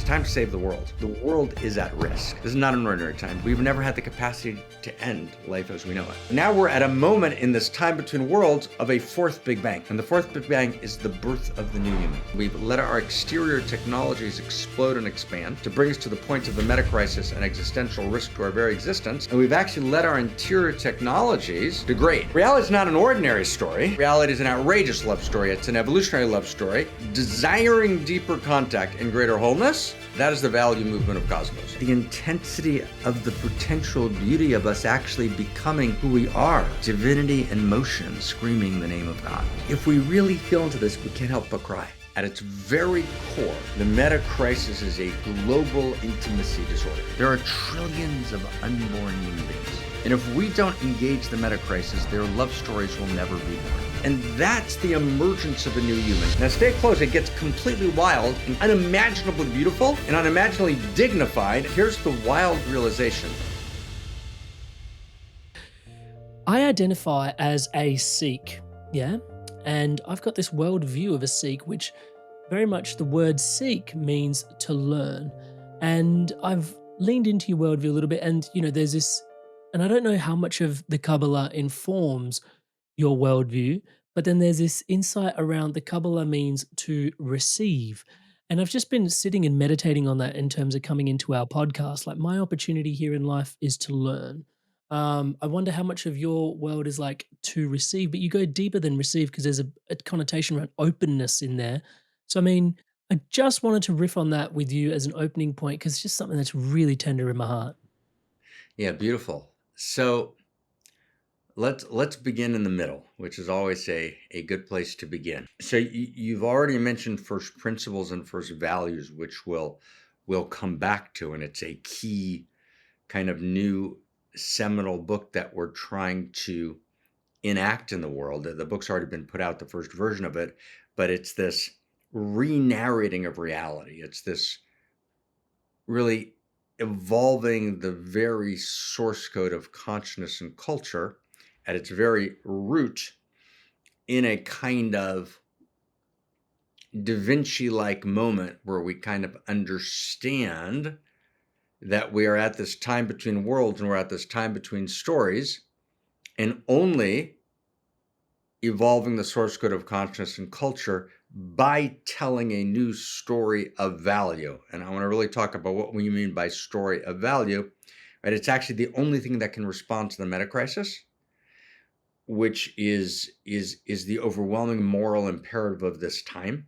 It's time to save the world. The world is at risk. This is not an ordinary time. We've never had the capacity to end life as we know it. Now we're at a moment in this time between worlds of a fourth Big Bang. And the fourth Big Bang is the birth of the new human. We've let our exterior technologies explode and expand to bring us to the point of the meta-crisis and existential risk to our very existence. And we've actually let our interior technologies degrade. Reality is not an ordinary story. Reality is an outrageous love story. It's an evolutionary love story. Desiring deeper contact and greater wholeness, that is the value movement of Cosmos. The intensity of the potential beauty of us actually becoming who we are. Divinity in motion, screaming the name of God. If we really feel into this, we can't help but cry. At its very core, the meta-crisis is a global intimacy disorder. There are trillions of unborn human beings. And if we don't engage the meta-crisis, their love stories will never be born. And that's the emergence of a new human. Now stay close, it gets completely wild and unimaginably beautiful and unimaginably dignified. Here's the wild realization. I identify as a Sikh, yeah? And I've got this worldview of a Sikh, which very much the word Sikh means to learn. And I've leaned into your worldview a little bit, and there's this, and I don't know how much of the Kabbalah informs your worldview, but then there's this insight around the Kabbalah means to receive. And I've just been sitting and meditating on that in terms of coming into our podcast. Like, my opportunity here in life is to learn. I wonder how much of your world is like to receive, but you go deeper than receive because there's a connotation around openness in there. So, I mean, I just wanted to riff on that with you as an opening point because it's just something that's really tender in my heart. Yeah, beautiful. So let's begin in the middle, which is always a good place to begin. So you've already mentioned first principles and first values, which we'll come back to, and it's a key kind of new seminal book that we're trying to enact in the world. The book's already been put out, the first version of it, but it's this re-narrating of reality. It's this really evolving the very source code of consciousness and culture at its very root in a kind of Da Vinci-like moment where we kind of understand that we are at this time between worlds and we're at this time between stories, and only evolving the source code of consciousness and culture by telling a new story of value. And I want to really talk about what we mean by story of value. Right? It's actually the only thing that can respond to the meta-crisis, which is the overwhelming moral imperative of this time.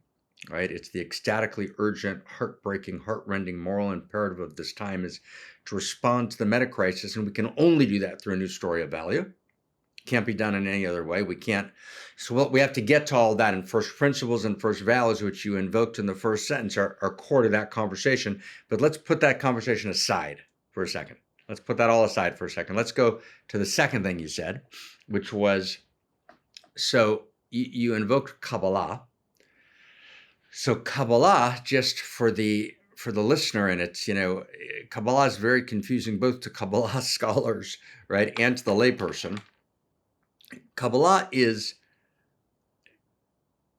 Right? It's the ecstatically urgent, heartbreaking, heartrending moral imperative of this time is to respond to the meta-crisis, and we can only do that through a new story of value. Can't be done in any other way. We can't. So we have to get to all that, and first principles and first values, which you invoked in the first sentence, are core to that conversation. But let's put that conversation aside for a second. Let's put that all aside for a second. Let's go to the second thing you said, which was, so you invoked Kabbalah. So Kabbalah, just for the listener, and it's, Kabbalah is very confusing both to Kabbalah scholars, right, and to the layperson. Kabbalah is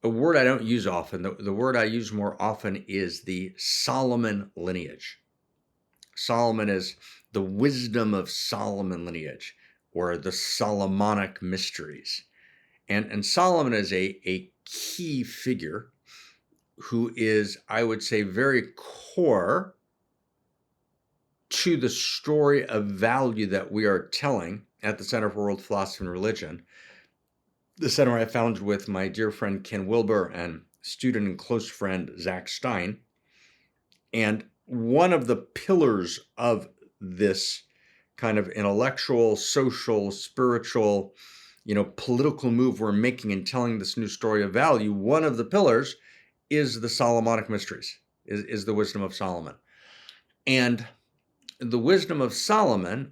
a word I don't use often. The word I use more often is the Solomon lineage. Solomon is the wisdom of Solomon lineage, or the Solomonic mysteries. And Solomon is a key figure who is, I would say, very core to the story of value that we are telling at the Center for World Philosophy and Religion, the center I founded with my dear friend Ken Wilber and student and close friend Zach Stein. And one of the pillars of this kind of intellectual, social, spiritual, political move we're making in telling this new story of value, one of the pillars is the Solomonic mysteries, is the wisdom of Solomon. And the wisdom of Solomon,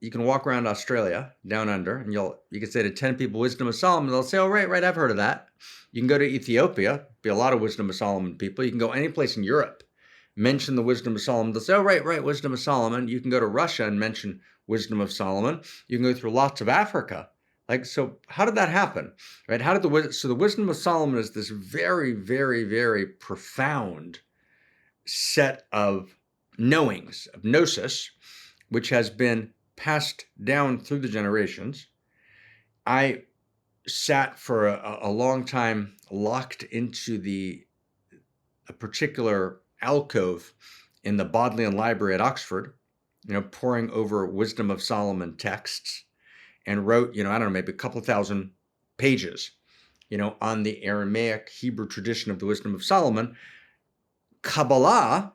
you can walk around Australia, down under, and you can say to 10 people, wisdom of Solomon, they'll say, oh, right, I've heard of that. You can go to Ethiopia, be a lot of wisdom of Solomon people. You can go any place in Europe, mention the wisdom of Solomon, they'll say, oh, right, wisdom of Solomon. You can go to Russia and mention wisdom of Solomon. You can go through lots of Africa. So how did that happen, right? So the wisdom of Solomon is this very, very, very profound set of knowings, of gnosis, which has been passed down through the generations. I sat for a long time locked into a particular alcove in the Bodleian Library at Oxford, poring over Wisdom of Solomon texts, and wrote, I don't know, maybe a couple thousand pages, on the Aramaic Hebrew tradition of the Wisdom of Solomon. Kabbalah,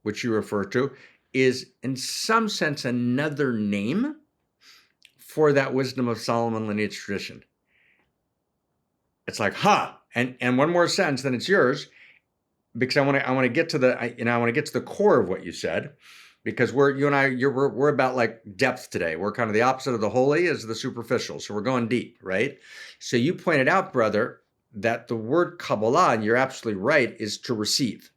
which you refer to, is in some sense another name for that Wisdom of Solomon lineage tradition. It's like, and one more sentence, then it's yours, because I want to get to the core of what you said, because we're about like depth today. We're kind of the opposite of the holy is the superficial, so we're going deep, right? So you pointed out, brother, that the word Kabbalah, and you're absolutely right, is to receive.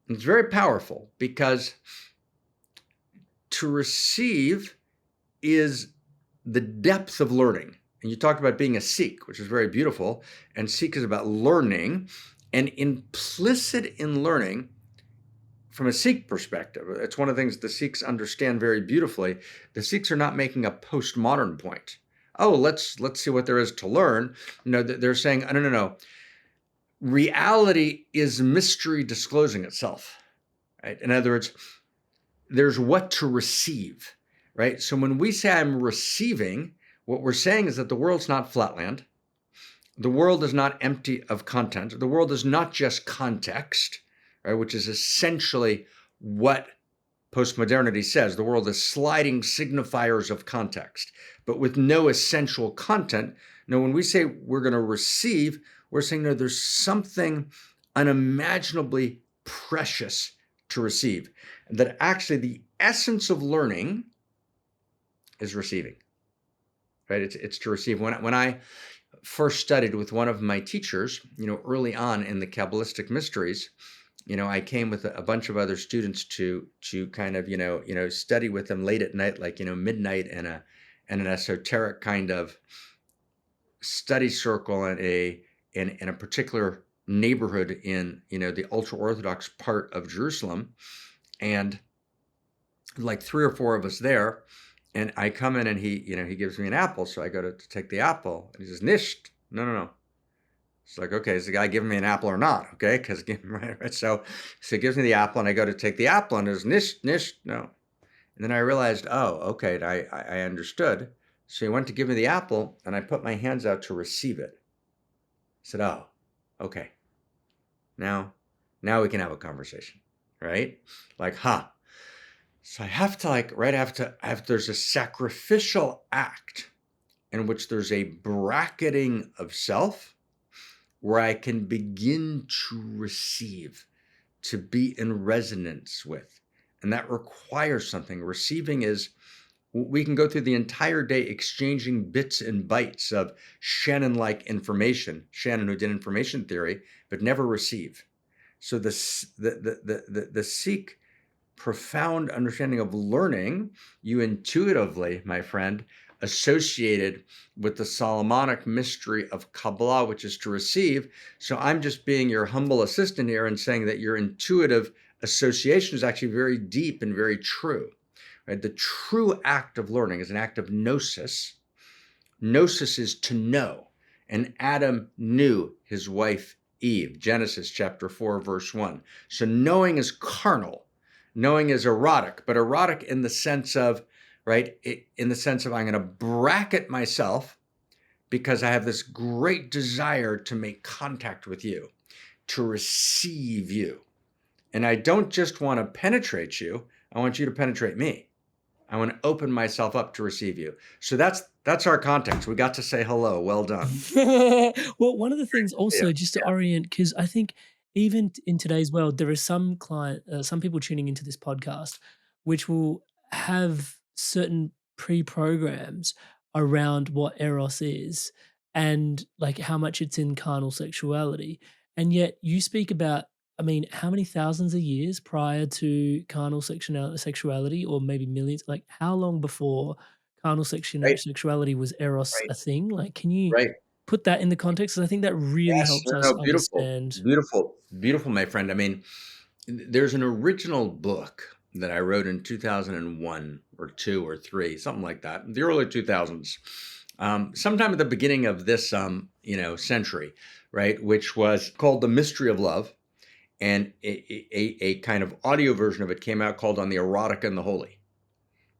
It's very powerful because to receive is the depth of learning. And you talked about being a Sikh, which is very beautiful. And Sikh is about learning. And implicit in learning, from a Sikh perspective, it's one of the things the Sikhs understand very beautifully. The Sikhs are not making a postmodern point. Oh, let's see what there is to learn. They're saying, oh, no. Reality is mystery disclosing itself. Right? In other words, there's what to receive, right? So when we say I'm receiving, what we're saying is that the world's not flatland. The world is not empty of content. The world is not just context, right? Which is essentially what postmodernity says. The world is sliding signifiers of context, but with no essential content. No, when we say we're going to receive, we're saying no, there's something unimaginably precious to receive. That actually the essence of learning is receiving, right? It's to receive. When I first studied with one of my teachers, early on in the Kabbalistic mysteries, I came with a bunch of other students to kind of, study with them late at night, like, midnight, and an esoteric kind of study circle in a particular neighborhood in, the ultra-Orthodox part of Jerusalem. And like 3 or 4 of us there, and I come in and he gives me an apple. So I go to take the apple, and he says, "Nisht, no. It's like, okay, is the guy giving me an apple or not? Okay, because right. So he gives me the apple, and I go to take the apple, and there's nisht, no. And then I realized, oh, okay, I understood. So he went to give me the apple, and I put my hands out to receive it. I said, oh, okay. Now we can have a conversation, right? Like, So I have to there's a sacrificial act in which there's a bracketing of self where I can begin to receive, to be in resonance with. And that requires something. Receiving is, we can go through the entire day exchanging bits and bytes of Shannon-like information, Shannon who did information theory, but never receive. So the Sikh profound understanding of learning, you intuitively, my friend, associated with the Solomonic mystery of Kabbalah, which is to receive. So I'm just being your humble assistant here and saying that your intuitive association is actually very deep and very true. Right? The true act of learning is an act of gnosis. Gnosis is to know. And Adam knew his wife Eve, Genesis chapter 4, verse 1. So knowing is carnal. Knowing is erotic, but erotic in the sense of, right, in the sense of I'm going to bracket myself because I have this great desire to make contact with you, to receive you. And I don't just want to penetrate you, I want you to penetrate me. I want to open myself up to receive you. So that's our context. We got to say hello. Well done. Well, one of the things Yeah. also just to orient, because I think even in today's world, there are some some people tuning into this podcast, which will have certain pre-programs around what Eros is and like how much it's in carnal sexuality. And yet you speak about, I mean, how many thousands of years prior to carnal sexuality, or maybe millions, like how long before carnal Right, sexuality was Eros right, a thing? Like, can you right. put that in the context? 'Cause I think that really Yes, helps no, us no, beautiful, understand. beautiful, beautiful, my friend. I mean, there's an original book that I wrote in 2001 or two or three, something like that, the early 2000s, sometime at the beginning of this, century, right? Which was called The Mystery of Love. And a kind of audio version of it came out called On the Erotic and the Holy.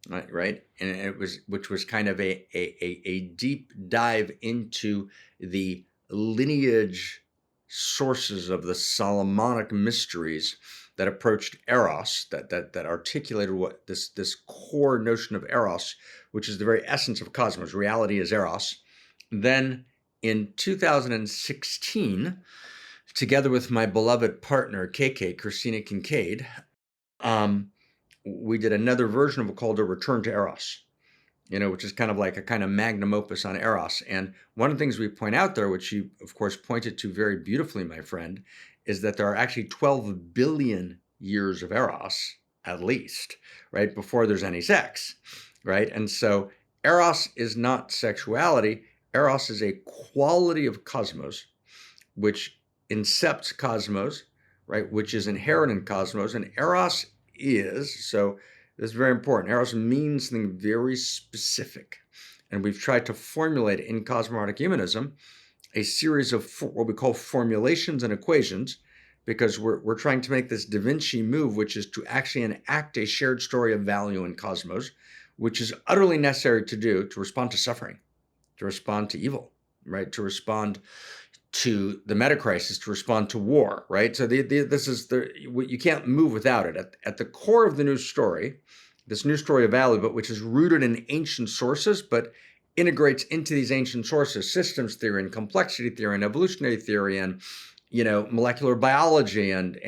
Right, and which was kind of a deep dive into the lineage sources of the Solomonic mysteries that approached Eros, that articulated what this core notion of Eros, which is the very essence of cosmos. Reality is Eros. Then in 2016, together with my beloved partner KK, Christina Kincaid, um, we did another version of it called A Return to Eros, which is kind of like a kind of magnum opus on Eros. And one of the things we point out there, which you, of course, pointed to very beautifully, my friend, is that there are actually 12 billion years of Eros, at least, right, before there's any sex, right? And so Eros is not sexuality. Eros is a quality of cosmos, which incepts cosmos, right, which is inherent in cosmos. And Eros is, so this is very important, Eros means something very specific. And we've tried to formulate in CosmoErotic Humanism a series of what we call formulations and equations, because we're trying to make this Da Vinci move, which is to actually enact a shared story of value in cosmos, which is utterly necessary to do to respond to suffering, to respond to evil, right, to respond to the meta crisis, to respond to war, right? So this is you can't move without it. At the core of the new story, this new story of value, but which is rooted in ancient sources, but integrates into these ancient sources, systems theory and complexity theory and evolutionary theory and molecular biology and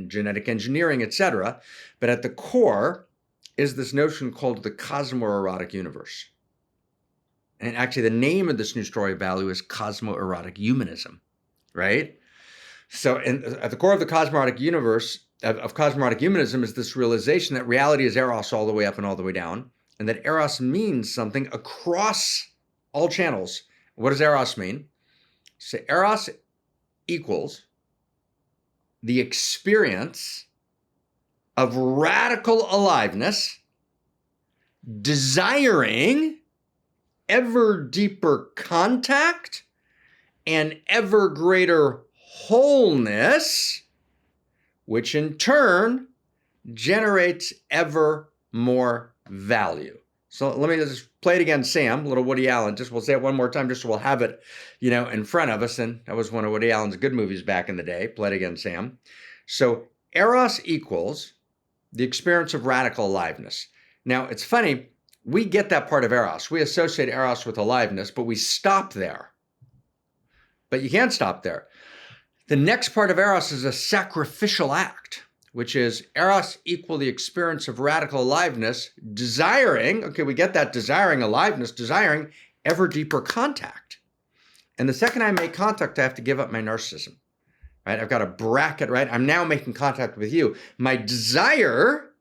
genetic engineering, etc. But at the core is this notion called the CosmoErotic universe. And actually, the name of this new story of value is CosmoErotic Humanism, right? So, at the core of the CosmoErotic universe, of CosmoErotic Humanism, is this realization that reality is Eros all the way up and all the way down, and that Eros means something across all channels. What does Eros mean? So, Eros equals the experience of radical aliveness, desiring ever deeper contact and ever greater wholeness, which in turn generates ever more value. So let me just play it again, Sam, a little Woody Allen. Just we'll say it one more time, just so we'll have it, in front of us. And that was one of Woody Allen's good movies back in the day. Play it again, Sam. So Eros equals the experience of radical aliveness. Now, it's funny. We get that part of Eros. We associate Eros with aliveness, but we stop there. But you can't stop there. The next part of Eros is a sacrificial act, which is Eros equal the experience of radical aliveness, desiring, okay, we get that desiring aliveness, desiring ever deeper contact. And the second I make contact, I have to give up my narcissism, right? I've got a bracket, right? I'm now making contact with you. My desire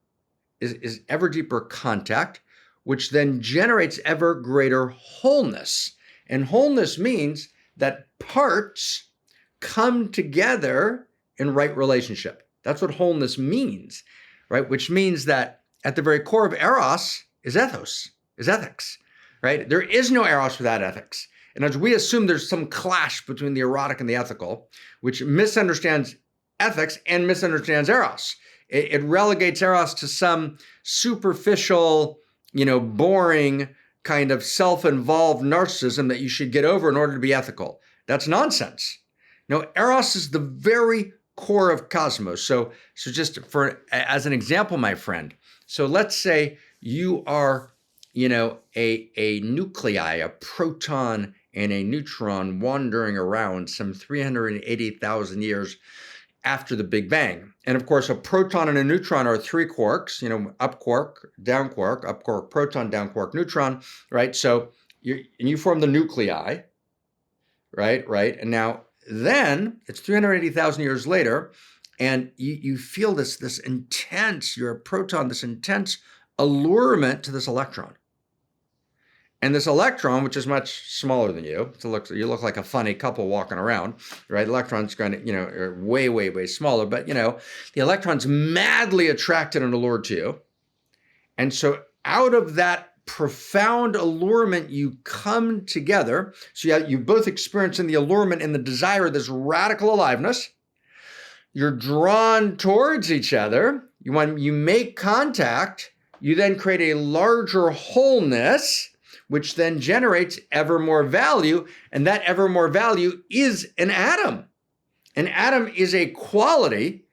is ever deeper contact, which then generates ever greater wholeness. And wholeness means that parts come together in right relationship. That's what wholeness means, right? Which means that at the very core of Eros is ethos, is ethics, right? There is no Eros without ethics. And as we assume there's some clash between the erotic and the ethical, which misunderstands ethics and misunderstands Eros. It relegates Eros to some superficial, boring kind of self-involved narcissism that you should get over in order to be ethical. That's nonsense. No, Eros is the very core of cosmos. So just as an example, my friend, so let's say you are, a nuclei, a proton and a neutron wandering around some 380,000 years after the Big Bang. And of course, a proton and a neutron are three quarks, up quark, up quark, proton, down quark, neutron, right? So you form the nuclei, right? And now then it's 380,000 years later, and you feel this intense, you're a proton, this intense allurement to this electron. And this electron, which is much smaller than you, so you look like a funny couple walking around, right? Electrons kind of, are way, way, way smaller, but the electron's madly attracted and allured to you. And so out of that profound allurement, you come together. So you both experiencing the allurement and the desire, this radical aliveness. You're drawn towards each other. You make contact. You then create a larger wholeness, which then generates ever more value. And that ever more value is an atom. An atom is a quality,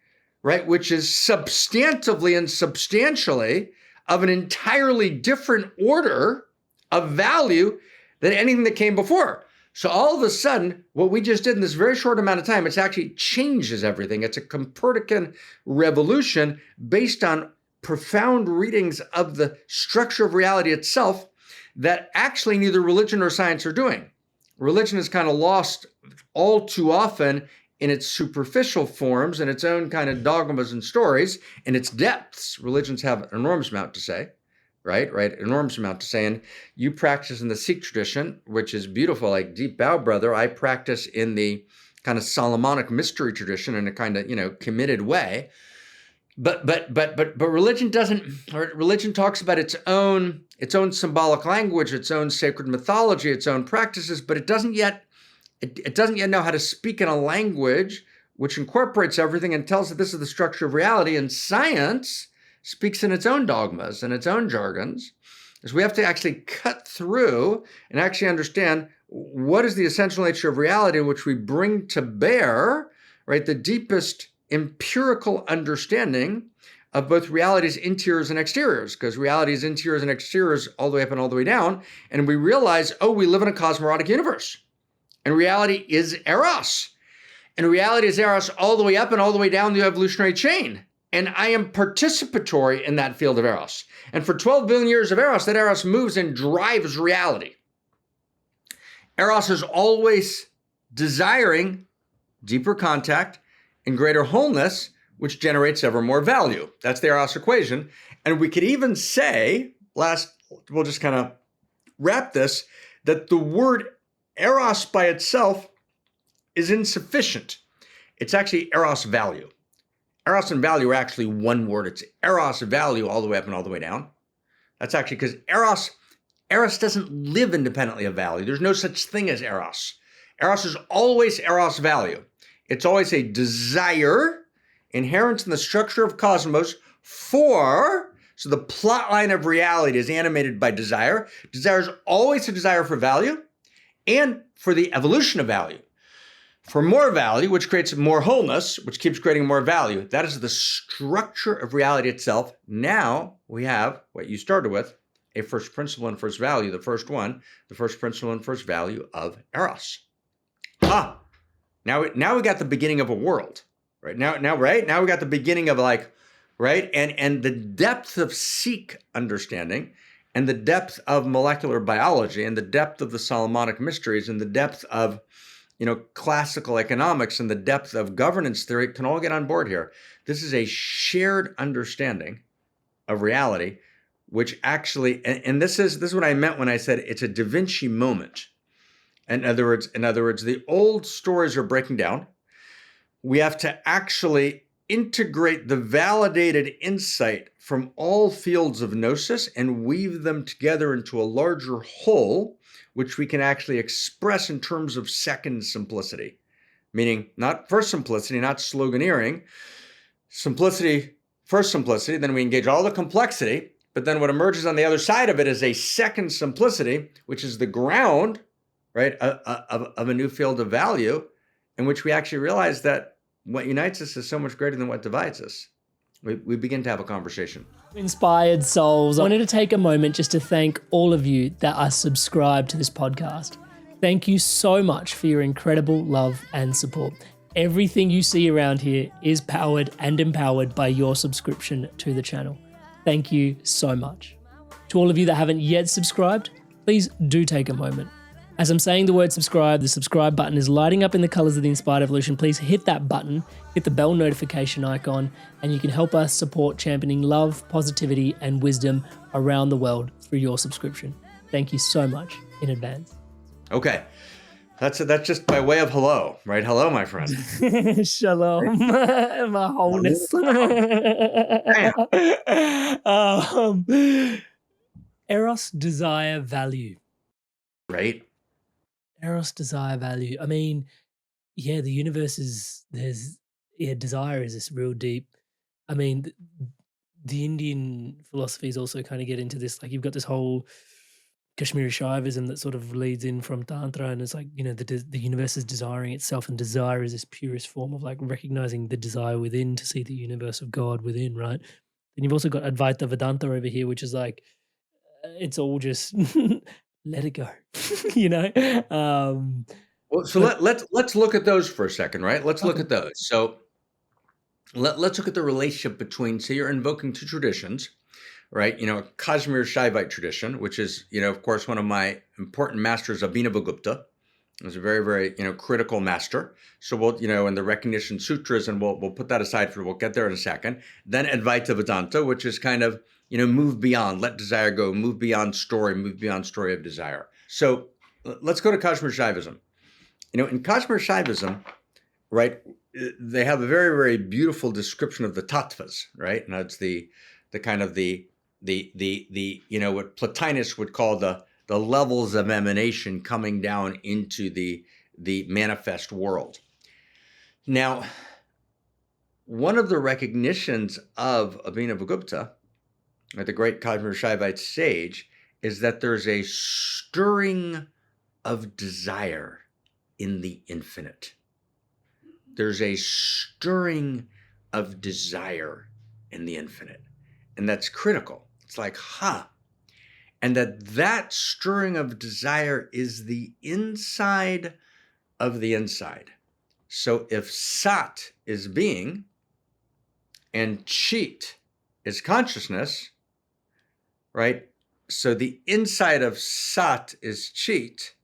right, which is substantively and substantially of an entirely different order of value than anything that came before. So all of a sudden, what we just did in this very short amount of time, it actually changes everything. It's a Copernican revolution based on profound readings of the structure of reality itself that actually neither religion or science are doing. Religion is kind of lost all too often in its superficial forms and its own kind of dogmas and stories. In its depths, religions have an enormous amount to say, right? Enormous amount to say. And you practice in the Sikh tradition, which is beautiful, like deep bow, brother. I practice in the kind of Solomonic mystery tradition in a kind of, committed way. But religion doesn't. Religion talks about its own symbolic language, its own sacred mythology, its own practices, but it doesn't yet know how to speak in a language which incorporates everything and tells that this is the structure of reality. And science speaks in its own dogmas and its own jargons. So we have to actually cut through and actually understand what is the essential nature of reality, which we bring to bear, right? The deepest empirical understanding of both reality's interiors and exteriors, because reality's interiors and exteriors all the way up and all the way down. And we realize, we live in a CosmoErotic universe. And reality is Eros. And reality is Eros all the way up and all the way down the evolutionary chain. And I am participatory in that field of Eros. And for 12 billion years of Eros, that Eros moves and drives reality. Eros is always desiring deeper contact and greater wholeness, which generates ever more value. That's the Eros equation. And we could even say, we'll just kind of wrap this, that the word Eros by itself is insufficient. It's actually Eros value. Eros and value are actually one word. It's Eros value all the way up and all the way down. That's actually because Eros doesn't live independently of value. There's no such thing as Eros. Eros is always Eros value. It's always a desire inherent in the structure of cosmos so the plot line of reality is animated by desire. Desire is always a desire for value and for the evolution of value. For more value, which creates more wholeness, which keeps creating more value. That is the structure of reality itself. Now we have what you started with, a first principle and first value. The first principle and first value of Eros. Now we got the beginning of a world, right? Now we got the beginning of right? And the depth of Sikh understanding and the depth of molecular biology and the depth of the Solomonic mysteries and the depth of, classical economics and the depth of governance theory can all get on board here. This is a shared understanding of reality, which actually, and this is what I meant when I said it's a Da Vinci moment. In other words, the old stories are breaking down. We have to actually integrate the validated insight from all fields of gnosis and weave them together into a larger whole, which we can actually express in terms of second simplicity, meaning not first simplicity, not sloganeering, first simplicity, then we engage all the complexity, but then what emerges on the other side of it is a second simplicity, which is the ground, right, of a new field of value, in which we actually realize that what unites us is so much greater than what divides us. We begin to have a conversation. Inspired souls, I wanted to take a moment just to thank all of you that are subscribed to this podcast. Thank you so much for your incredible love and support. Everything you see around here is powered and empowered by your subscription to the channel. Thank you so much. To all of you that haven't yet subscribed, please do take a moment. As I'm saying the word subscribe, the subscribe button is lighting up in the colors of the Inspired Evolution. Please hit that button, hit the bell notification icon, and you can help us support championing love, positivity, and wisdom around the world through your subscription. thank you so much in advance. Okay. That's just by way of hello, right? Hello, my friend. Shalom, my wholeness. Bam. um, Eros, desire, value. Right? Eros, desire, value. I mean, yeah, the universe is desire is this real deep. I mean, the Indian philosophies also kind of get into this. Like, you've got this whole Kashmiri Shaivism that sort of leads in from Tantra, and it's like, the universe is desiring itself, and desire is this purest form of like recognizing the desire within to see the universe of God within, right? And you've also got Advaita Vedanta over here, which is like it's all just let it go, you know. Well, so But let's look at those for a second, right? Let's look okay, at those. So let's look at the relationship between, say, you're invoking two traditions, right? Kashmir Shaivite tradition, which is, of course, one of my important masters, Abhinavagupta. Is a very, very, critical master. So we'll, in the recognition sutras, and we'll put that aside we'll get there in a second. Then Advaita Vedanta, which is kind of, move beyond, let desire go, move beyond story of desire. So let's go to Kashmir Shaivism. In Kashmir Shaivism, right, they have a very, very beautiful description of the tattvas, right? And that's the kind of the what Plotinus would call the levels of emanation coming down into the manifest world. Now, one of the recognitions of Abhinavagupta, the great Kashmir Shaivite sage, is that there's a stirring of desire in the infinite. There's a stirring of desire in the infinite. And that's critical. It's like, and that stirring of desire is the inside of the inside. So if Sat is being and Chit is consciousness, right? So the inside of Sat is Chit,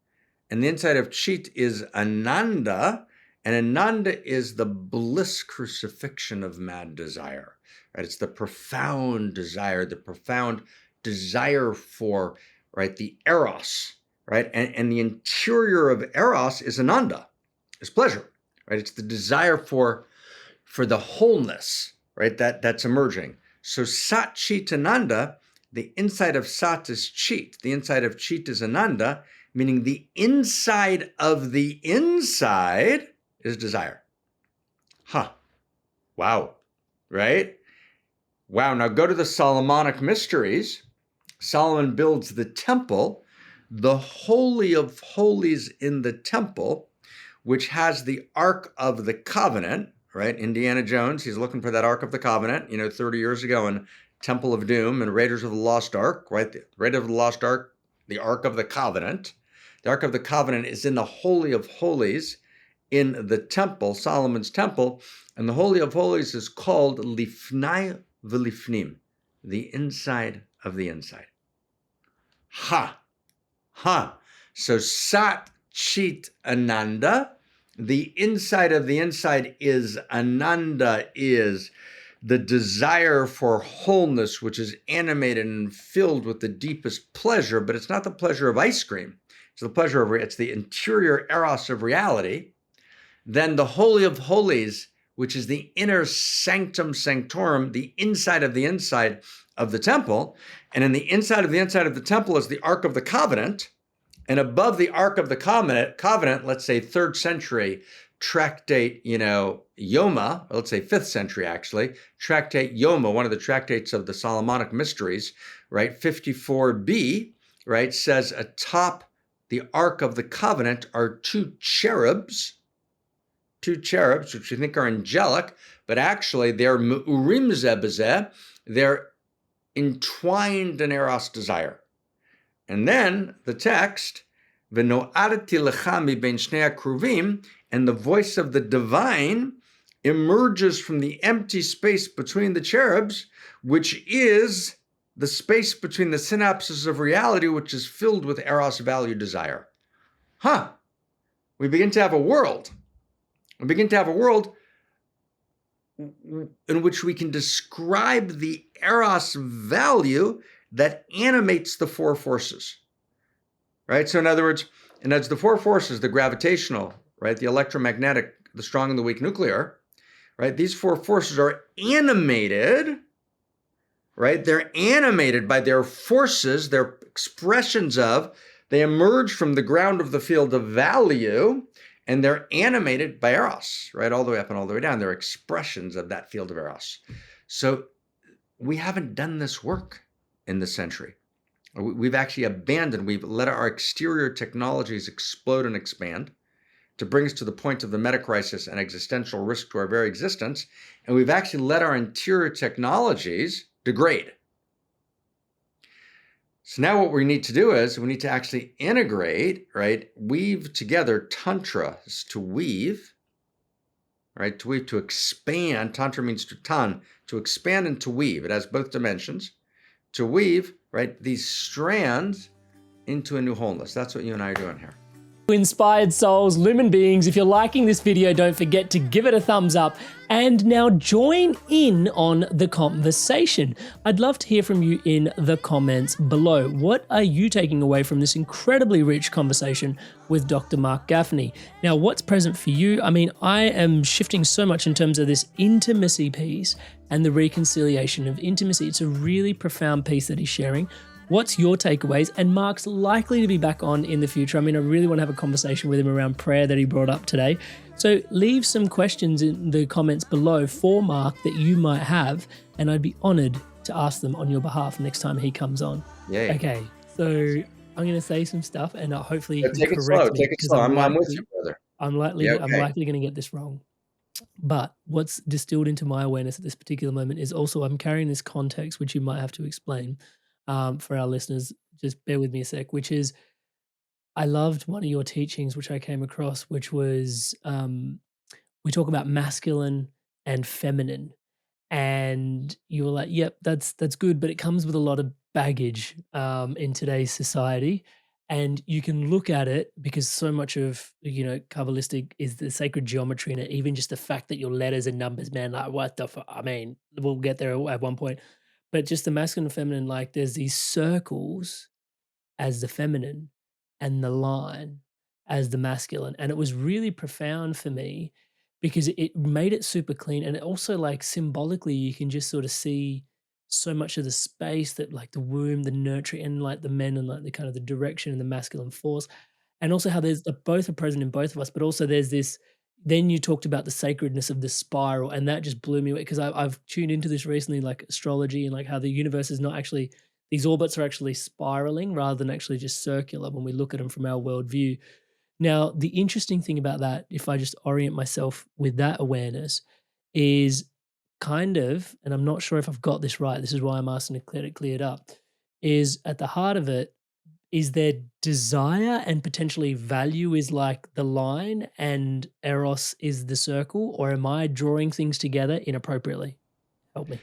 and the inside of Chit is Ananda, and Ananda is the bliss crucifixion of mad desire, right? It's the profound desire for, right, the Eros, right? And the interior of Eros is Ananda, is pleasure, right? It's the desire for the wholeness, right? That's emerging. So Sat Chit Ananda, the inside of Sat is Chit, the inside of Chit is Ananda, meaning the inside of the inside is desire. Wow. Right? Wow. Now go to the Solomonic mysteries. Solomon builds the temple, the Holy of Holies in the temple, which has the Ark of the Covenant, right? Indiana Jones, he's looking for that Ark of the Covenant, 30 years ago in Temple of Doom and Raiders of the Lost Ark, right? The Raiders of the Lost Ark, the Ark of the Covenant. The Ark of the Covenant is in the Holy of Holies in the temple, Solomon's temple, and the Holy of Holies is called Lifnai V'Lifnim, the inside of the inside. So Sat Chit Ananda, the inside of the inside is Ananda, is the desire for wholeness, which is animated and filled with the deepest pleasure, but it's not the pleasure of ice cream. It's the interior Eros of reality. Then the Holy of Holies, which is the inner sanctum sanctorum, the inside of the temple. And in the inside of the temple is the Ark of the Covenant. And above the Ark of the Covenant, let's say 3rd century, tractate, Yoma, or let's say 5th century actually, tractate Yoma, one of the tractates of the Solomonic mysteries, right, 54b, right, says atop the Ark of the Covenant are two cherubs, which you think are angelic, but actually they're me'urim zeh b'zeh, they're entwined in Eros desire. And then the text, v'no'adati lecha mibein shnei hakruvim, and the voice of the divine emerges from the empty space between the cherubs, which is the space between the synapses of reality, which is filled with Eros value desire. We begin to have a world. We begin to have a world in which we can describe the Eros value that animates the four forces. right? So in other words, and as the four forces, the gravitational, right, the electromagnetic, the strong and the weak nuclear, right, these four forces are animated, right? They're animated by their forces, their expressions of, they emerge from the ground of the field of value, and they're animated by Eros, right? All the way up and all the way down. They're expressions of that field of Eros. So we haven't done this work in this century. We've actually abandoned, we've let our exterior technologies explode and expand to bring us to the point of the meta crisis and existential risk to our very existence. And we've actually let our interior technologies degrade. So now what we need to do is we need to actually integrate, right? Weave together. Tantra is to weave, right? To weave, to expand. Tantra means to expand and to weave. It has both dimensions. To weave, right, these strands into a new wholeness. That's what you and I are doing here. Inspired souls, lumen beings, if you're liking this video, don't forget to give it a thumbs up and now join in on the conversation. I'd love to hear from you in the comments below. What are you taking away from this incredibly rich conversation with Dr. Marc Gafni? Now, what's present for you? I mean, I am shifting so much in terms of this intimacy piece and the reconciliation of intimacy. It's a really profound piece that he's sharing. What's your takeaways? And Mark's likely to be back on in the future. I mean, I really want to have a conversation with him around prayer that he brought up today. So leave some questions in the comments below for Mark that you might have, and I'd be honored to ask them on your behalf next time he comes on. Yay. Okay, so I'm going to say some stuff, and hopefully you can Take it correct slow. me. Take it slow. I'm with you, brother. I'm likely going to get this wrong. But what's distilled into my awareness at this particular moment is also I'm carrying this context, which you might have to explain for our listeners. Just bear with me a sec, which is I loved one of your teachings, which I came across, which was we talk about masculine and feminine. And you were like, yep, that's good, but it comes with a lot of baggage in today's society. And you can look at it because so much of, Kabbalistic is the sacred geometry in it, even just the fact that your letters and numbers, man, like what the fuck? I mean, we'll get there at one point. But just the masculine and feminine, like there's these circles as the feminine and the line as the masculine. And it was really profound for me because it made it super clean. And it also, like, symbolically, you can just sort of see so much of the space that, like, the womb, the nurturing, and like the men, and like the kind of the direction and the masculine force. And also how there's both are present in both of us, but also there's this. Then you talked about the sacredness of the spiral, and that just blew me away because I've tuned into this recently, like astrology, and like how the universe is not actually, these orbits are actually spiraling rather than actually just circular when we look at them from our worldview. Now, the interesting thing about that, if I just orient myself with that awareness, is kind of, and I'm not sure if I've got this right, this is why I'm asking to get it cleared up, is at the heart of it, is their desire and potentially value is like the line and Eros is the circle, or am I drawing things together inappropriately? Help me.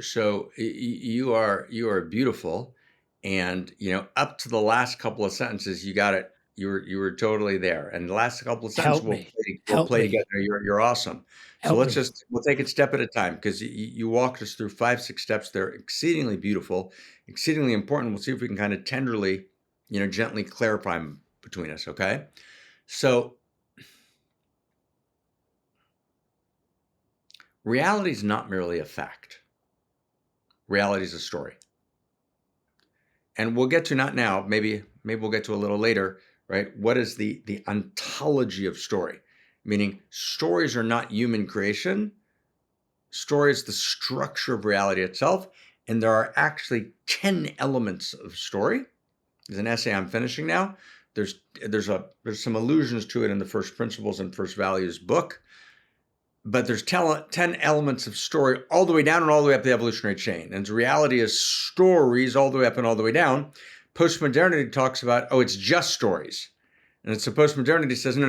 So you are beautiful, and up to the last couple of sentences, you got it. You were totally there, and the last couple of sentences Help we'll me. play Help me. together. You're awesome. So Help me. we'll take it step at a time because you walked us through 5-6 steps. They're exceedingly beautiful, exceedingly important. We'll see if we can kind of tenderly, gently clarify them between us. Okay, so reality is not merely a fact. Reality is a story. And we'll get to, not now, maybe we'll get to a little later, right? What is the ontology of story? Meaning stories are not human creation. Story is the structure of reality itself. And there are actually 10 elements of story. There's an essay I'm finishing now. There's some allusions to it in the First Principles and First Values book. But there's 10 elements of story all the way down and all the way up the evolutionary chain. And reality is stories all the way up and all the way down. Postmodernity talks about, it's just stories. And so postmodernity says, no,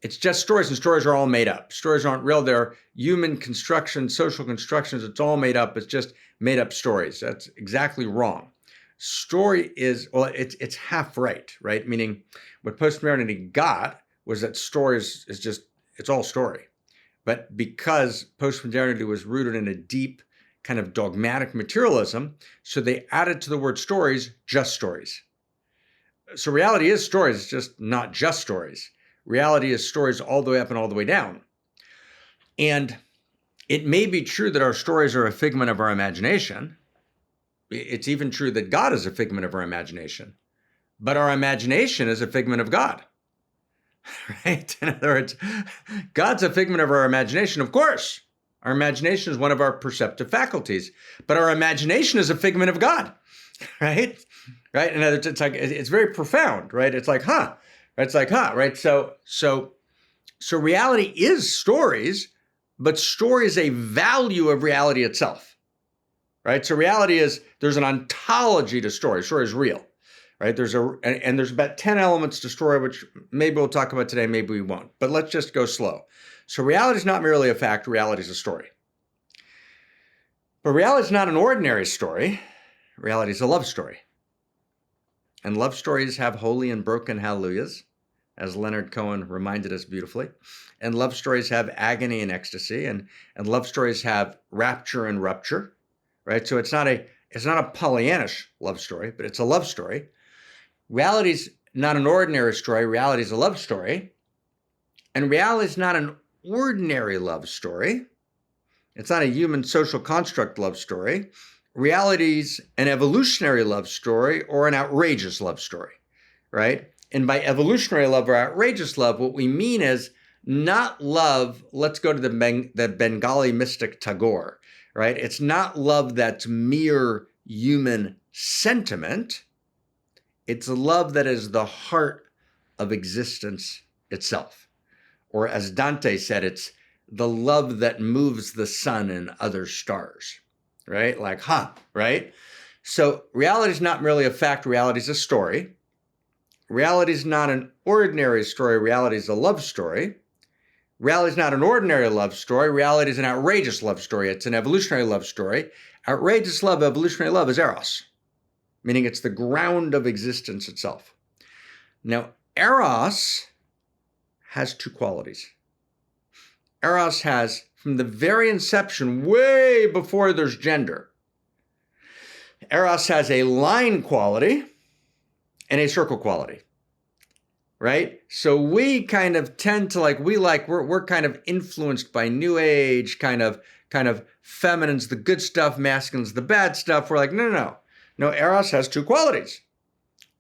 it's just stories, and stories are all made up. Stories aren't real. They're human constructions, social constructions. It's all made up. It's just made up stories. That's exactly wrong. Story is, it's half right? Meaning what postmodernity got was that stories is just, it's all story. But because postmodernity was rooted in a deep kind of dogmatic materialism, so they added to the word stories, just stories. So reality is stories. It's just not just stories. Reality is stories all the way up and all the way down. And it may be true that our stories are a figment of our imagination. It's even true that God is a figment of our imagination. But our imagination is a figment of God. Right? In other words, God's a figment of our imagination, of course. Our imagination is one of our perceptive faculties, but our imagination is a figment of God, right? Right? And it's like it's very profound, right? It's like, huh? It's like, huh? Right? So reality is stories, but story is a value of reality itself, right? So reality is there's an ontology to story. Story is real, right? There's about 10 elements to story, which maybe we'll talk about today, maybe we won't. But let's just go slow. So reality is not merely a fact, reality is a story. But reality is not an ordinary story. Reality is a love story. And love stories have holy and broken hallelujahs, as Leonard Cohen reminded us beautifully. And love stories have agony and ecstasy, and love stories have rapture and rupture, right? So it's not a Pollyannish love story, but it's a love story. Reality's not an ordinary story. Reality is a love story. And reality is not an ordinary love story. It's not a human social construct love story. Reality's an evolutionary love story or an outrageous love story, right? And by evolutionary love or outrageous love, what we mean is not love. Let's go to the Bengali mystic Tagore, right? It's not love that's mere human sentiment. It's a love that is the heart of existence itself. Or as Dante said, it's the love that moves the sun and other stars, right? Like, huh, right? So reality is not merely a fact, reality is a story. Reality is not an ordinary story, reality is a love story. Reality is not an ordinary love story, reality is an outrageous love story. It's an evolutionary love story. Outrageous love, evolutionary love is Eros, meaning it's the ground of existence itself. Now, Eros has two qualities. Eros has, from the very inception, way before there's gender, Eros has a line quality and a circle quality, right? So we kind of tend to we're kind of influenced by New Age, kind of feminine's the good stuff, masculine's the bad stuff. We're like, no. Eros has two qualities.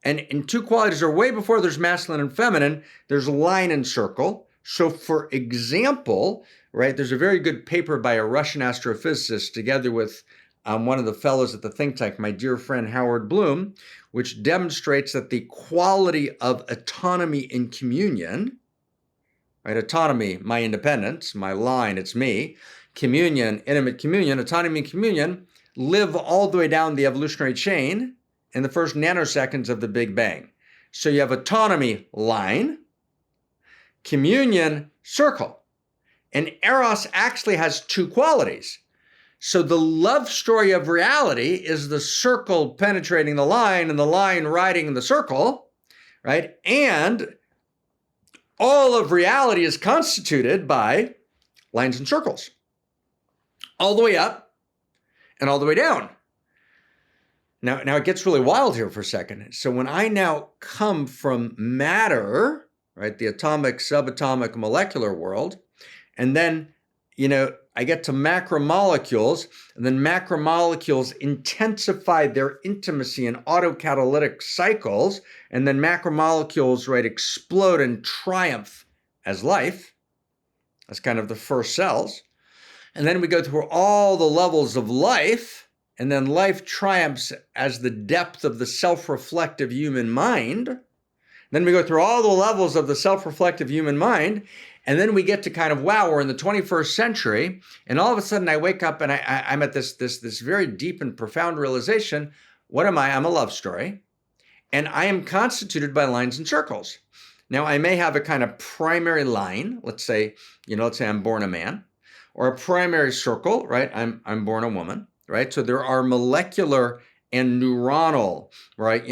And two qualities are way before there's masculine and feminine. There's line and circle. So for example, right, there's a very good paper by a Russian astrophysicist together with one of the fellows at the think tank, my dear friend Howard Bloom, which demonstrates that the quality of autonomy in communion, right, autonomy, my independence, my line, it's me, communion, intimate communion, autonomy and communion, live all the way down the evolutionary chain in the first nanoseconds of the Big Bang. So you have autonomy, line, communion, circle. And Eros actually has two qualities. So the love story of reality is the circle penetrating the line and the line riding the circle, right? And all of reality is constituted by lines and circles, all the way up and all the way down. Now it gets really wild here for a second. So when I now come from matter, right, the atomic, subatomic, molecular world, and then, I get to macromolecules, and then macromolecules intensify their intimacy in autocatalytic cycles, and then macromolecules, right, explode and triumph as life. That's kind of the first cells. And then we go through all the levels of life, and then life triumphs as the depth of the self-reflective human mind. Then we go through all the levels of the self-reflective human mind, and then we get to kind of, wow, we're in the 21st century, and all of a sudden I wake up and I'm at this very deep and profound realization. What am I? I'm a love story, and I am constituted by lines and circles. Now, I may have a kind of primary line, let's say I'm born a man, or a primary circle, right? I'm born a woman, right? So there are molecular and neuronal, right,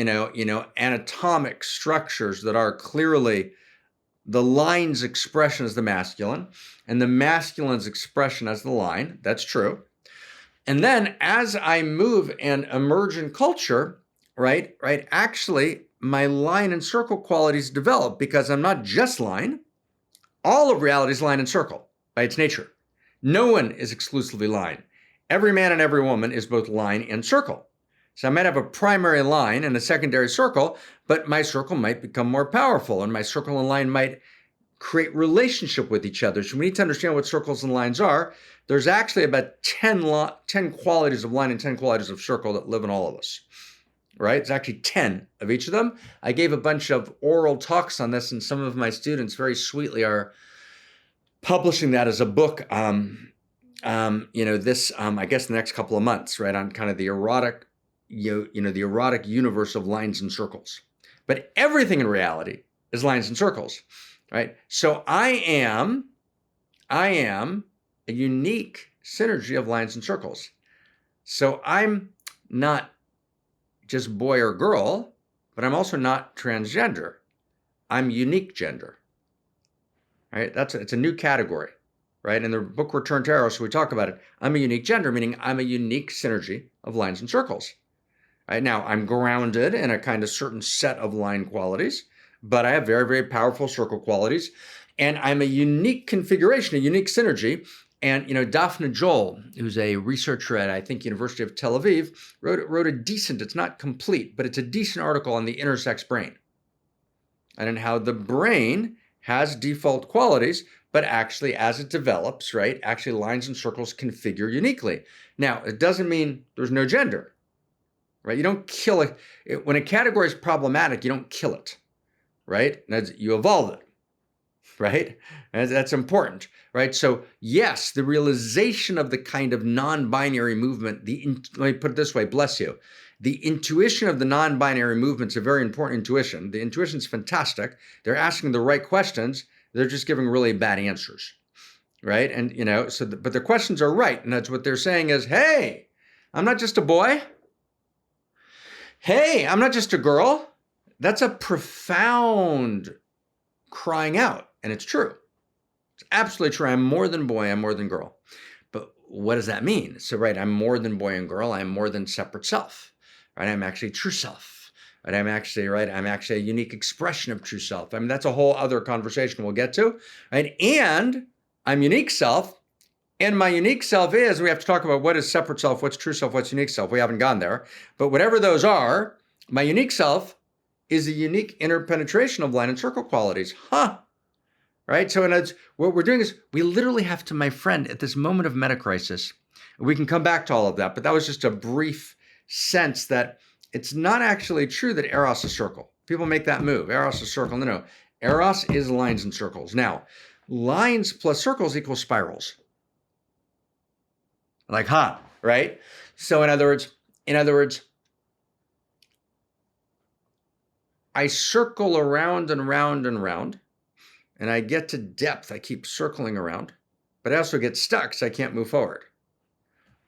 anatomic structures that are clearly the line's expression as the masculine and the masculine's expression as the line. That's true. And then as I move and emerge in culture, right, actually my line and circle qualities develop because I'm not just line. All of reality is line and circle by its nature. No one is exclusively line. Every man and every woman is both line and circle. So I might have a primary line and a secondary circle, but my circle might become more powerful, and my circle and line might create relationship with each other. So we need to understand what circles and lines are. There's actually about 10 qualities of line and 10 qualities of circle that live in all of us, right? It's actually 10 of each of them. I gave a bunch of oral talks on this, and some of my students very sweetly are publishing that as a book, this, I guess the next couple of months, right, on kind of the erotic, the erotic universe of lines and circles. But everything in reality is lines and circles, right? So I am a unique synergy of lines and circles. So I'm not just boy or girl, but I'm also not transgender. I'm unique gender, right? It's a new category, right? In the book Return to Eros, we talk about it. I'm a unique gender, meaning I'm a unique synergy of lines and circles. Right? Now, I'm grounded in a kind of certain set of line qualities, but I have very, very powerful circle qualities. And I'm a unique configuration, a unique synergy. And, Daphne Joel, who's a researcher at, I think, University of Tel Aviv, wrote a decent, it's not complete, but it's a decent article on the intersex brain and how the brain has default qualities, but actually as it develops, right, actually lines and circles configure uniquely. Now, it doesn't mean there's no gender, right? You don't kill it. When a category is problematic, you don't kill it, right? You evolve it, right? And that's important, right? So yes, the realization of the kind of non-binary movement, let me put it this way, bless you. The intuition of the non-binary movement is a very important intuition. The intuition is fantastic. They're asking the right questions. They're just giving really bad answers, right? And, but their questions are right. And that's what they're saying is, hey, I'm not just a boy. Hey, I'm not just a girl. That's a profound crying out. And it's true. It's absolutely true. I'm more than boy. I'm more than girl. But what does that mean? So, right, I'm more than boy and girl. I'm more than separate self. Right? I'm actually true self. Right? I'm actually a unique expression of true self. I mean, that's a whole other conversation we'll get to. Right? And I'm unique self. And my unique self is, we have to talk about what is separate self, what's true self, what's unique self. We haven't gone there. But whatever those are, my unique self is a unique interpenetration of line and circle qualities. Right? So what we're doing is we literally have to, my friend, at this moment of metacrisis, we can come back to all of that, but that was just a brief sense that it's not actually true that Eros is circle. People make that move. Eros is circle. No. Eros is lines and circles. Now, lines plus circles equals spirals. Like, right? So in other words, I circle around and round and round, and I get to depth. I keep circling around, but I also get stuck, so I can't move forward.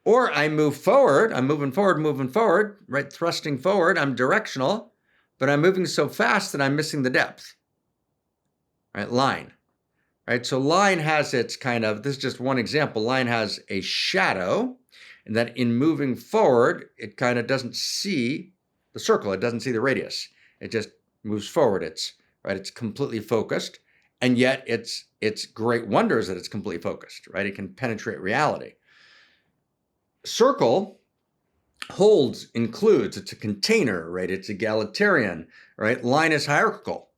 Or I move forward. I'm moving forward, right? Thrusting forward. I'm directional, but I'm moving so fast that I'm missing the depth, right? Line, right? So line has its kind of, this is just one example. Line has a shadow, and that in moving forward, it kind of doesn't see the circle. It doesn't see the radius. It just moves forward. It's completely focused. And yet its great wonder is that it's completely focused, right? It can penetrate reality. Circle includes, it's a container, right? It's egalitarian, right? Line is hierarchical,